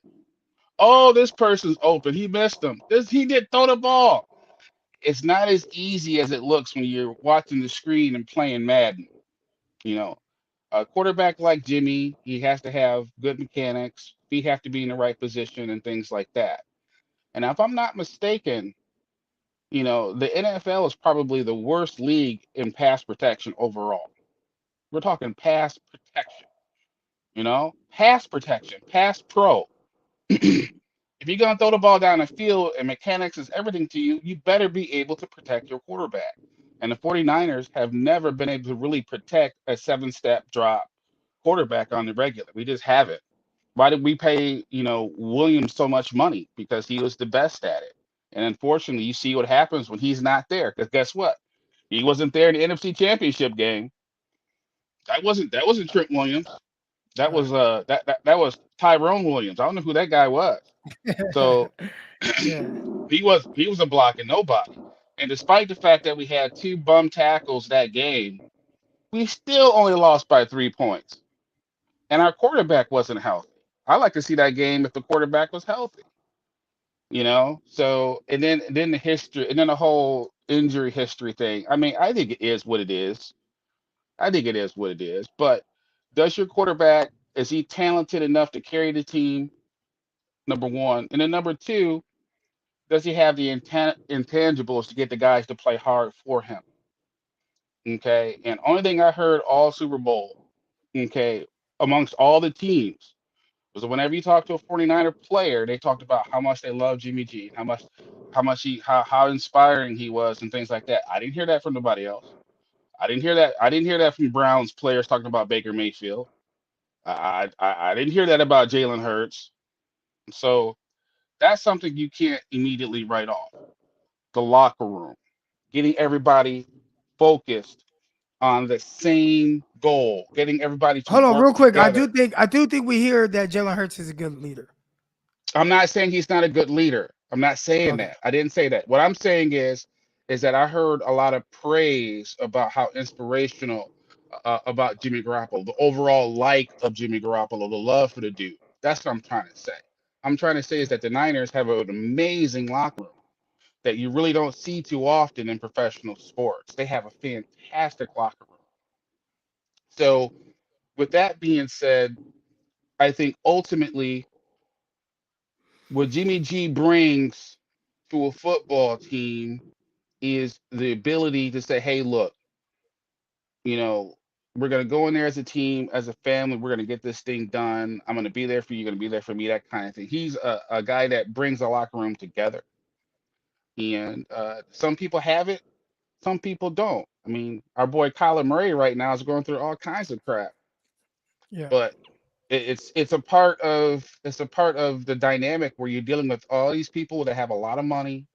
Oh, this person's open. He missed him. He did throw the ball. It's not as easy as it looks when you're watching the screen and playing Madden. You know, a quarterback like Jimmy, he has to have good mechanics. He have to be in the right position and things like that. And if I'm not mistaken, the NFL is probably the worst league in pass protection overall. We're talking pass protection, pass protection, pass pro. If you're going to throw the ball down the field and mechanics is everything to you, you better be able to protect your quarterback. And the 49ers have never been able to really protect a seven-step drop quarterback on the regular. We just haven't. Why did we pay, Williams so much money? Because he was the best at it. And unfortunately, you see what happens when he's not there. Because guess what? He wasn't there in the NFC Championship game. That wasn't Trent Williams. That was Right. that was Tyrone Williams. I don't know who that guy was. So Yeah. he was a blocking nobody. And despite the fact that we had two bum tackles that game, we still only lost by 3 points. And our quarterback wasn't healthy. I like to see that game if the quarterback was healthy. So and then the history and then the whole injury history thing. I mean, I think it is what it is. I think it is what it is. But does your quarterback, is he talented enough to carry the team? Number one. And then number two, does he have the intangibles to get the guys to play hard for him? Okay. And only thing I heard all Super Bowl, okay, amongst all the teams, was that whenever you talk to a 49er player, they talked about how much they love Jimmy G, how inspiring he was and things like that. I didn't hear that from nobody else. I didn't hear that. I didn't hear that from Browns players talking about Baker Mayfield. I didn't hear that about Jalen Hurts. So that's something you can't immediately write off. The locker room, getting everybody focused on the same goal, getting everybody to Hold on, work real quick. together. I do think we hear that Jalen Hurts is a good leader. I'm not saying he's not a good leader. I'm not saying Okay. that. I didn't say that. What I'm saying is that I heard a lot of praise about how inspirational about Jimmy Garoppolo, the overall like of Jimmy Garoppolo, the love for the dude. That's what I'm trying to say. I'm trying to say is that the Niners have an amazing locker room that you really don't see too often in professional sports. They have a fantastic locker room. So, with that being said, I think ultimately what Jimmy G brings to a football team is the ability to say, hey, look, you know, We're gonna go in there as a team, as a family. We're gonna get this thing done. I'm gonna be there for you. You're gonna be there for me. That kind of thing. He's a guy that brings a locker room together. And some people have it, some people don't. I mean, our boy Kyler Murray right now is going through all kinds of crap, Yeah. but it's a part of the dynamic where you're dealing with all these people that have a lot of money,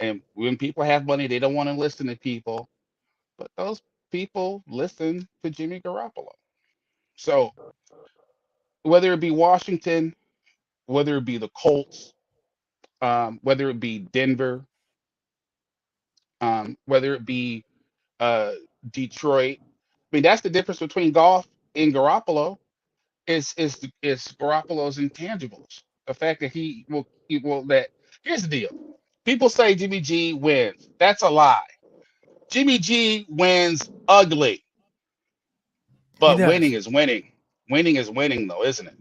and when people have money, they don't want to listen to people, but those people listen to Jimmy Garoppolo. So whether it be Washington, whether it be the Colts, whether it be Denver, whether it be uh, Detroit. I mean, that's the difference between golf and Garoppolo is Garoppolo's intangibles. The fact that he will that here's the deal. People say Jimmy G wins. That's a lie. Jimmy G wins ugly, He but winning does. is winning. Winning is winning though, isn't it?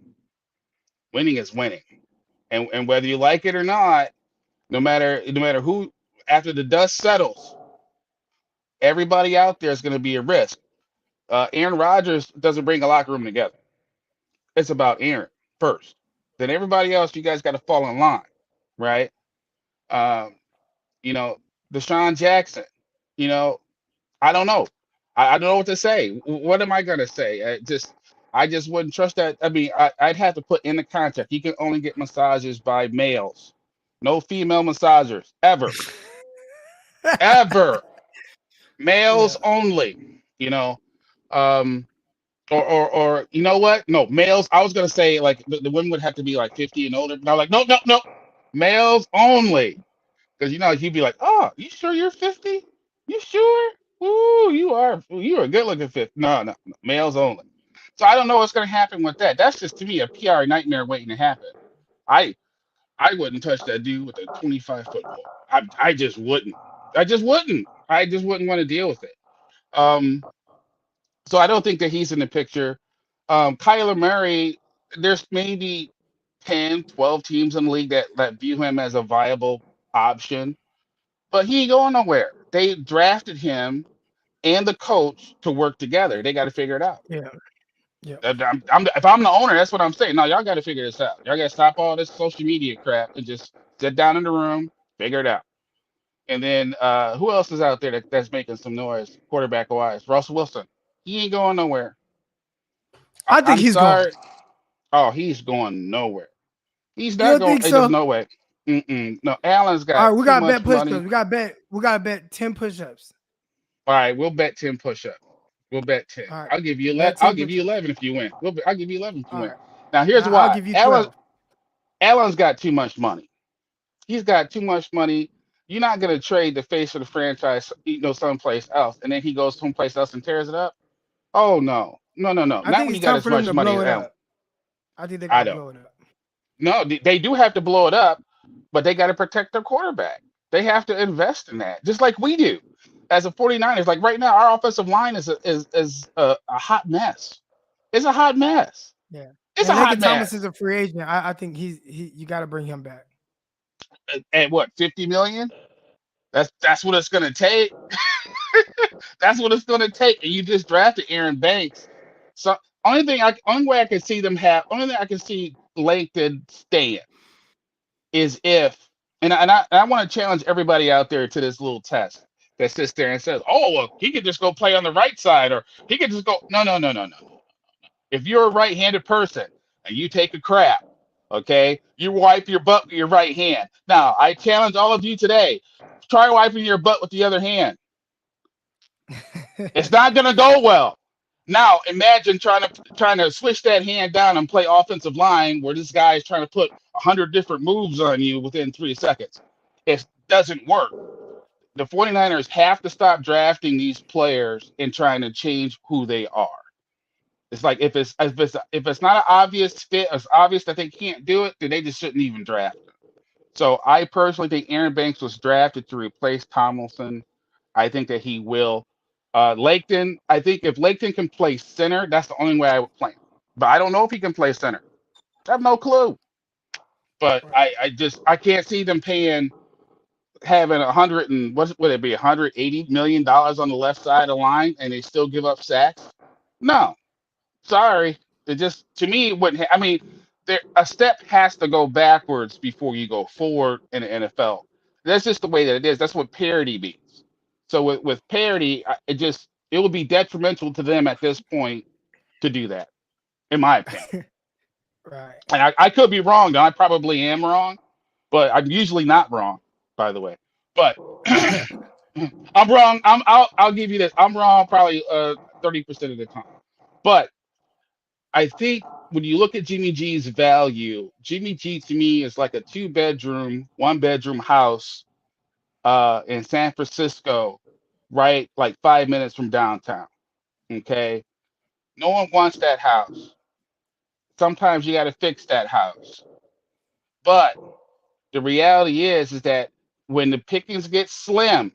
Winning is winning. And whether you like it or not, no matter who, after the dust settles, everybody out there is going to be a risk. Aaron Rodgers doesn't bring a locker room together. It's about Aaron first. Then everybody else, you guys got to fall in line, right? Um, you know, Deshaun Jackson. You know, I don't know. I don't know what to say. What am I gonna say? I just wouldn't trust that. I mean, I'd have to put in the contract. You can only get massages by males, no female massagers ever, ever. Yeah. Males only. Um, or you know what? No, males. I was gonna say like the women would have to be like 50 and older. But I'm like, no, no, no, males only. Because he'd be like, oh, you sure you're 50? You sure? Ooh, you are a good looking 50. No, no, no, males only. So I don't know what's gonna happen with that. That's just to me a PR nightmare waiting to happen. I I wouldn't touch that dude with a 25-foot pole. I just wouldn't. I just wouldn't. I just wouldn't want to deal with it. Um, so I don't think that he's in the picture. Kyler Murray, there's maybe 10, 12 teams in the league that view him as a viable option, but he ain't going nowhere. They drafted him and the coach to work together. They got to figure it out. Yeah. Yeah. If I'm the owner, that's what I'm saying. No, y'all got to figure this out. Y'all got to stop all this social media crap and just sit down in the room, figure it out. And then who else is out there that's making some noise, quarterback wise? Russell Wilson. He ain't going nowhere. I think I'm he's gone. sorry. Oh, he's going nowhere. He's You not don't going. think There's so? no way. Mm-mm. No, Allen's All got right, we too got to bet much push ups. money. We got to bet 10 push ups. All right, we'll bet 10 push-ups. We'll bet 10. All right. I'll give you 11. Bet I'll 10 give push you ups. 11 if you win. I'll give you 11 if you All win. right. Now here's I'll why. give you Allen's 12. Allen's got too much money. He's got too much money. You're not gonna trade the face of the franchise, someplace else, and then he goes someplace else and tears it up. Oh no, no, no, no! I Not think when it's you got time as for them much to money blow as it Allen. up. I think they got I to don't. blow it up. No, they do have to blow it up, but they got to protect their quarterback. They have to invest in that, just like we do as a 49ers. Like right now, our offensive line is a hot mess. It's a hot mess. Yeah. It's a And hot Lakin Thomas is mess. a free agent. I think you got to bring him back. At what, 50 million? That's what it's gonna take. That's what it's gonna take. And you just drafted Aaron Banks. So only way I can see them have only thing I can see Laketon staying is if and I want to challenge everybody out there to this little test that sits there and says, oh well, he could just go play on the right side, or he could just go. No, no, no, no, no. If you're a right-handed person and you take a crap, okay, you wipe your butt with your right hand. Now, I challenge all of you today. Try wiping your butt with the other hand. It's not gonna go well. Now, imagine trying to switch that hand down and play offensive line where this guy is trying to put 100 different moves on you within 3 seconds. It doesn't work. The 49ers have to stop drafting these players and trying to change who they are. It's like if it's not an obvious fit, it's obvious that they can't do it, then they just shouldn't even draft it. So I personally think Aaron Banks was drafted to replace Tomlinson. I think that he will. Laketon, I think if Laketon can play center, that's the only way I would play him. But I don't know if he can play center. I have no clue. But Right. I can't see them paying having 100 and what would it be $180 million on the left side of the line and they still give up sacks. No, sorry. It just to me it wouldn't. I mean, there a step has to go backwards before you go forward in the NFL. That's just the way that it is. That's what parity means. So with parity, it would be detrimental to them at this point to do that, in my opinion. Right. And I could be wrong. I probably am wrong, but I'm usually not wrong, by the way. But I'm wrong. I'll give you this. I'm wrong probably 30% of the time. But I think when you look at Jimmy G's value, Jimmy G to me is like a two-bedroom, one-bedroom house in San Francisco, right? Like 5 minutes from downtown. Okay. No one wants that house. Sometimes you got to fix that house. But the reality is that when the pickings get slim,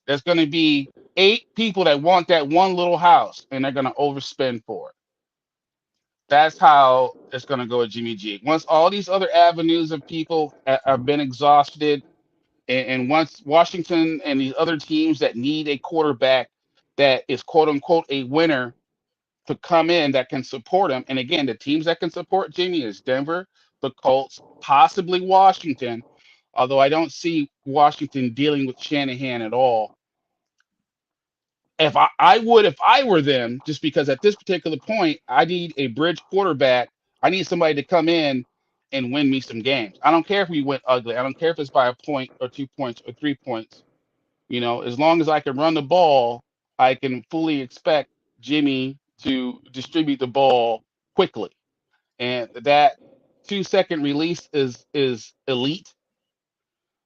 there's going to be 8 people that want that one little house and they're going to overspend for it. That's how it's going to go with Jimmy G. Once all these other avenues of people have been exhausted, and once Washington and these other teams that need a quarterback that is quote unquote a winner to come in that can support him, and again, the teams that can support Jimmy is Denver, the Colts, possibly Washington, although I don't see Washington dealing with Shanahan at all. I would if I were them, just because at this particular point, I need a bridge quarterback. I need somebody to come in and win me some games. I don't care if we went ugly. I don't care if it's by a point or 2 points or 3 points. As long as I can run the ball, I can fully expect Jimmy to distribute the ball quickly. And that 2 second release is elite.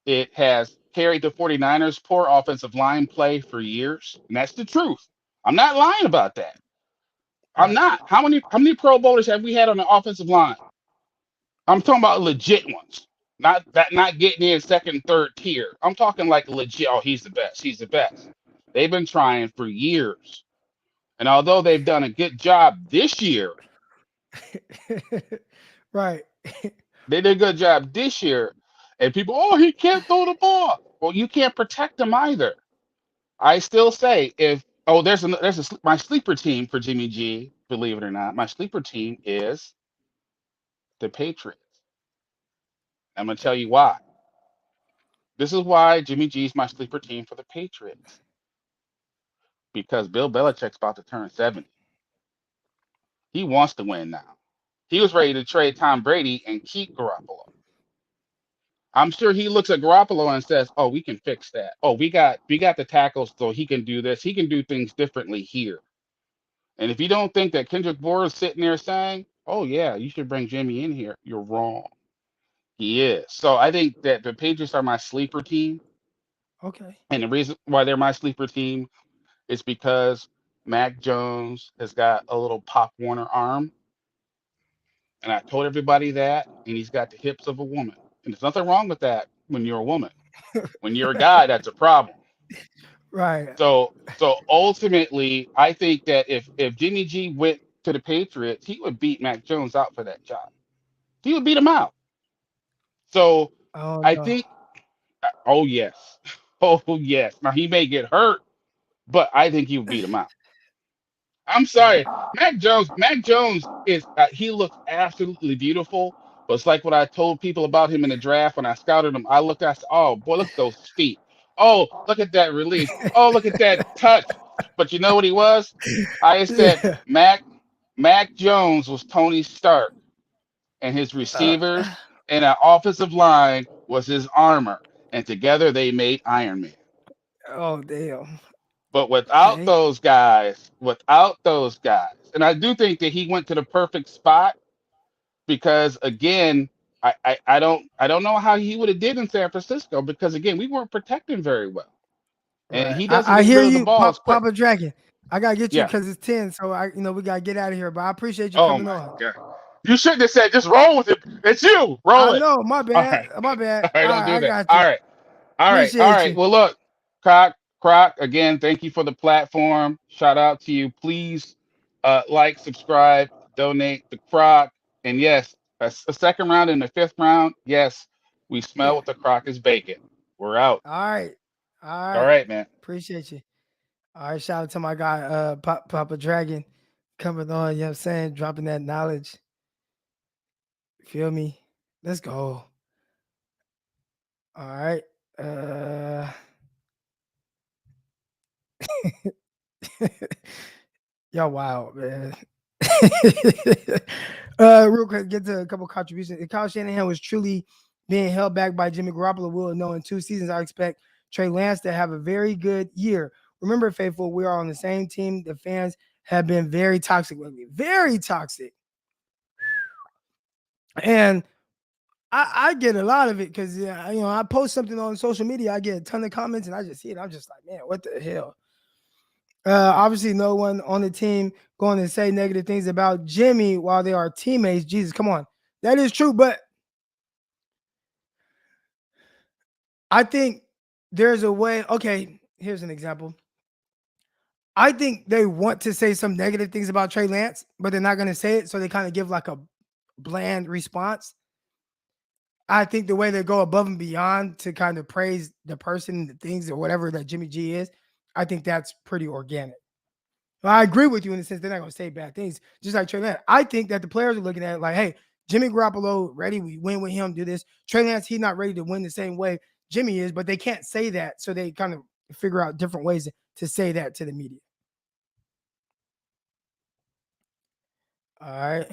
It has carried the 49ers poor offensive line play for years. And that's the truth. I'm not lying about that. I'm Right. not. How many Pro Bowlers have we had on the offensive line? I'm talking about legit ones. Not getting in second, third tier. I'm talking like legit. Oh, he's the best. He's the best. They've been trying for years. And although they've done a good job this year, Right. they did a good job this year. And people, oh, he can't throw the ball. Well, you can't protect him either. I still say if my sleeper team for Jimmy G, believe it or not, my sleeper team is the Patriots. I'm gonna tell you why. This is why Jimmy G is my sleeper team for the Patriots. Because Bill Belichick's about to turn 70. He wants to win now. He was ready to trade Tom Brady and keep Garoppolo. I'm sure he looks at Garoppolo and says, "Oh, we can fix that. Oh, we got the tackles, so he can do this. He can do things differently here." And if you don't think that Kendrick Bourne is sitting there saying, "Oh yeah, you should bring Jimmy in here," you're wrong. He is. So I think that the Patriots are my sleeper team, Okay. and the reason why they're my sleeper team is because Mac Jones has got a little Pop Warner arm, and I told everybody that, and he's got the hips of a woman, and there's nothing wrong with that when you're a woman. When you're a guy, that's a problem. Right. So ultimately, I think that if Jimmy G went to the Patriots, he would beat Mac Jones out for that job. He would beat him out. So Oh I no. think, oh yes, oh yes. Now he may get hurt, but I think he would beat him out. I'm sorry, Right. Mac Jones. Mac Jones is he looks absolutely beautiful. But it's like what I told people about him in the draft when I scouted him. I looked, I said, "Oh boy, look at those feet. Oh, look at that release. Oh, look at that touch." But you know what he was? I said Yeah. Mac Jones was Tony Stark, and his Uh, receivers and our offensive line was his armor, and together they made Iron Man. oh damn. But Okay. without those guys, and I do think that he went to the perfect spot because again, I don't know how he would have did in San Francisco because again, we weren't protecting very well, and Right. he doesn't I get hear rid of the you, ball as quick. Papa Dragon. I gotta get you Yeah. because it's 10. So we gotta get out of here. But I appreciate you Oh coming my on. god. You shouldn't have said just roll with it. It's you. Roll I it. know, my All bad. right. My bad. All right. All Don't right, do I that. got All you. right. All right. All Appreciate right. you. Well, look, Croc, again, thank you for the platform. Shout out to you. Please like, subscribe, donate to Croc. And yes, a second round and a fifth round. Yes, we smell what the Croc is baking. We're out. All right. All All right. right, man. Appreciate you. All right, shout out to my guy, Papa Dragon, coming on. You know what I'm saying? Dropping that knowledge. Feel me? Let's go. All right. Y'all wild, man. Real quick, get to a couple contributions. If Kyle Shanahan was truly being held back by Jimmy Garoppolo, we'll know in 2 seasons. I expect Trey Lance to have a very good year. Remember, faithful, we are on the same team. The fans have been very toxic with me, very toxic, and I get a lot of it because I post something on social media, I get a ton of comments, and I just see it. I'm just like, man, what the hell? Obviously, no one on the team going to say negative things about Jimmy while they are teammates. Jesus, come on. That is true, but I think there's a way. Okay, here's an example. I think they want to say some negative things about Trey Lance, but they're not going to say it. So they kind of give like a bland response. I think the way they go above and beyond to kind of praise the person, the things, or whatever that Jimmy G is, I think that's pretty organic. I agree with you in the sense they're not going to say bad things, just like Trey Lance. I think that the players are looking at it like, hey, Jimmy Garoppolo ready, we win with him, do this. Trey Lance, he's not ready to win the same way Jimmy is, but they can't say that, so they kind of figure out different ways to say that to the media. All right,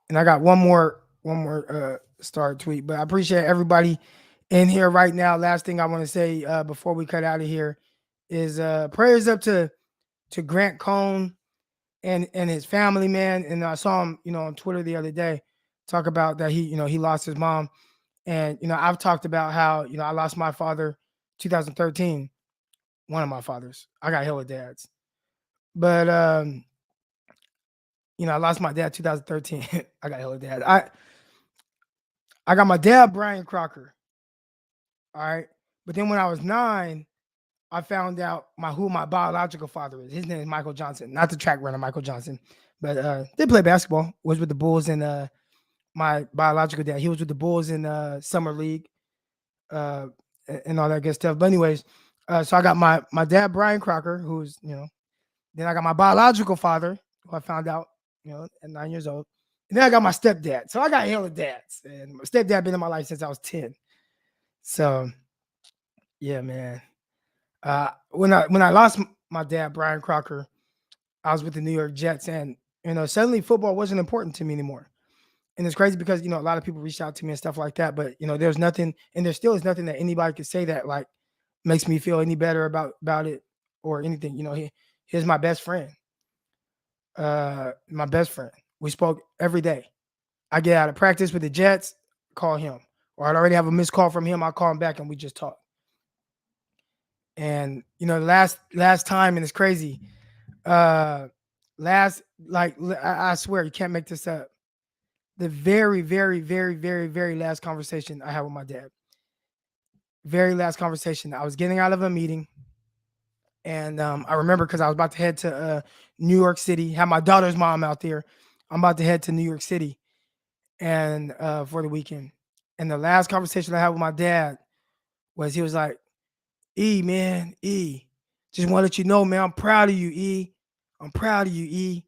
and I got one more start tweet, but I appreciate everybody in here right now. Last thing I want to say before we cut out of here is prayers up to Grant Cohn and his family, man. And I saw him, on Twitter the other day talk about that he lost his mom. And, I've talked about how, I lost my father 2013, one of my fathers. I got hella dads. But, I lost my dad 2013. I got hella dads. I got my dad, Brian Crocker. All right. But then when I was 9, I found out who my biological father is. His name is Michael Johnson, not the track runner Michael Johnson, but did play basketball. Was with the Bulls, and my biological dad, he was with the Bulls in summer league, and all that good stuff. But anyways, so I got my dad Brian Crocker, who's then I got my biological father, who I found out at 9 years old, and then I got my stepdad. So I got hella dads, and my stepdad been in my life since I was 10. So yeah, man. When I lost my dad, Brian Crocker, I was with the New York Jets, and suddenly football wasn't important to me anymore. And it's crazy because a lot of people reached out to me and stuff like that, but there's nothing, and there still is nothing that anybody could say that like makes me feel any better about it or anything. He's my best friend. My best friend. We spoke every day. I get out of practice with the Jets, call him, or I'd already have a missed call from him. I call him back and we just talk. And last time, and it's crazy. I swear you can't make this up. The very, very, very, very, very last conversation I had with my dad. Very last conversation. I was getting out of a meeting, and I remember because I was about to head to New York City. Had my daughter's mom out there. I'm about to head to New York City, and for the weekend. And the last conversation I had with my dad was he was like, E, man, E, just want to let you know, man, I'm proud of you, E. I'm proud of you, E.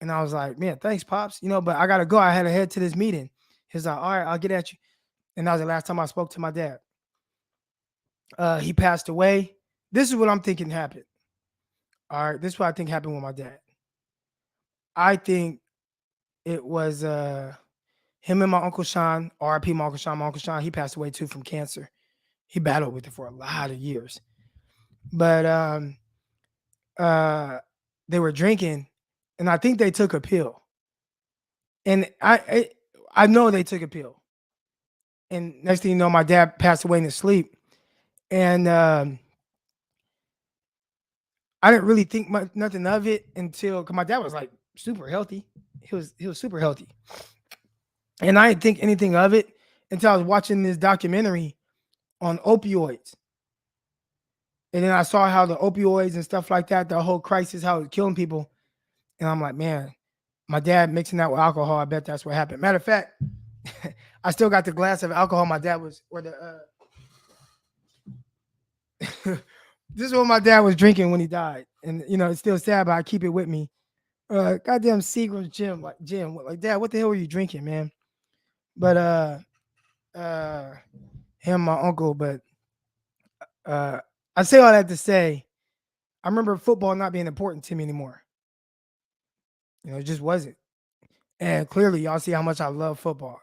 And I was like, man, thanks, Pops. But I got to go. I had to head to this meeting. He's like, all right, I'll get at you. And that was the last time I spoke to my dad. He passed away. This is what I'm thinking happened. All right, this is what I think happened with my dad. I think it was him and my Uncle Sean, RIP my Uncle Sean. My Uncle Sean, he passed away too from cancer. He battled with it for a lot of years. But they were drinking, and I think they took a pill. And I know they took a pill. And next thing you know, my dad passed away in his sleep. And I didn't really think nothing of it until, because my dad was like super healthy. He was super healthy. And I didn't think anything of it until I was watching this documentary on opioids. And then I saw how the opioids and stuff like that, the whole crisis, how it's killing people. And I'm like, man, my dad mixing that with alcohol, I bet that's what happened. Matter of fact, I still got the glass of alcohol my dad was, or the This is what my dad was drinking when he died, and it's still sad, but I keep it with me. Goddamn Seagram's Jim, like Dad, what the hell were you drinking, man? But him, my uncle, but I say all that to say, I remember football not being important to me anymore. It just wasn't. And clearly, y'all see how much I love football.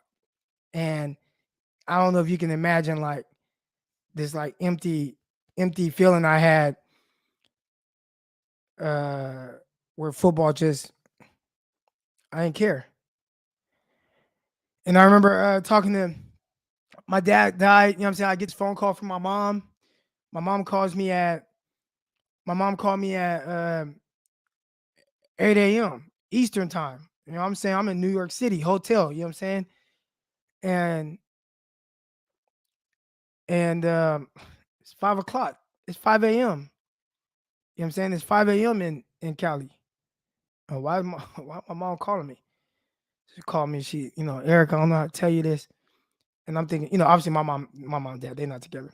And I don't know if you can imagine like this like empty feeling I had where football just I didn't care. And I remember talking to my dad died. I'm saying? I get this phone call from my mom. My mom called me at 8 a.m. Eastern time. I'm saying? I'm in New York City, hotel, you know what I'm saying? And it's 5 o'clock. It's 5 a.m. You know what I'm saying? It's 5 a.m. in Cali. Why my mom calling me? She called me. She, Eric, I don't know how to tell you this. And I'm thinking, obviously my mom and dad, they're not together.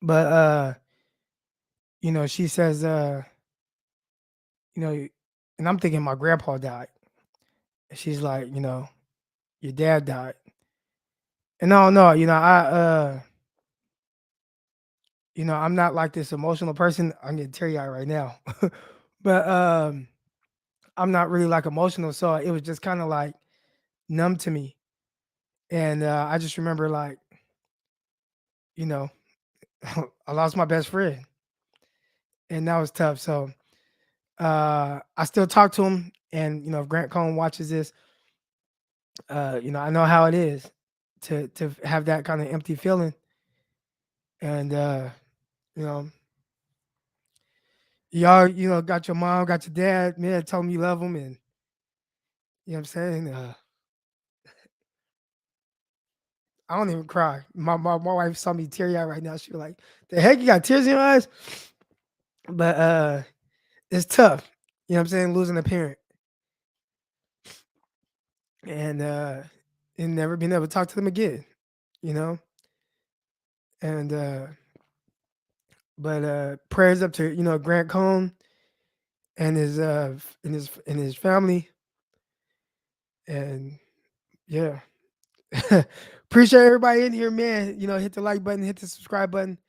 But she says, and I'm thinking my grandpa died. And she's like, your dad died. And I don't know, I'm not like this emotional person. I'm getting teary-eyed right now. But I'm not really like emotional. So it was just kind of like numb to me. And I just remember like, I lost my best friend. And that was tough. So I still talk to him. And, if Grant Cohn watches this, I know how it is to have that kind of empty feeling. And, y'all, got your mom, got your dad, man, tell them you love them. And, you know what I'm saying? I don't even cry. My wife saw me teary-eyed right now. She was like, the heck, you got tears in your eyes? But it's tough. You know what I'm saying? Losing a parent. And never being able to talk to them again, And but prayers up to, Grant Cohn and his family. And yeah. Appreciate everybody in here, man. Hit the like button, hit the subscribe button,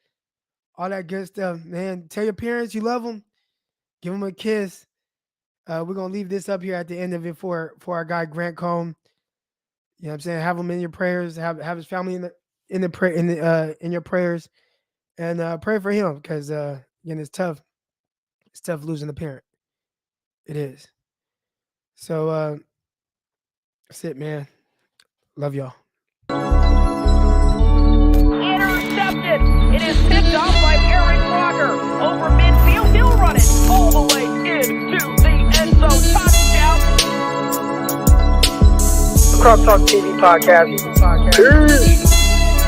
all that good stuff, man. Tell your parents you love them. Give them a kiss. We're gonna leave this up here at the end of it for our guy Grant Cohn. You know what I'm saying? Have him in your prayers. Have his family in your prayers, and pray for him because again, it's tough. It's tough losing a parent. It is. So that's it, man. Love y'all. Intercepted. It is picked off by Eric Walker. Over midfield, he'll run it all the way into the end zone. Touchdown. Cross Talk TV podcast. Peace.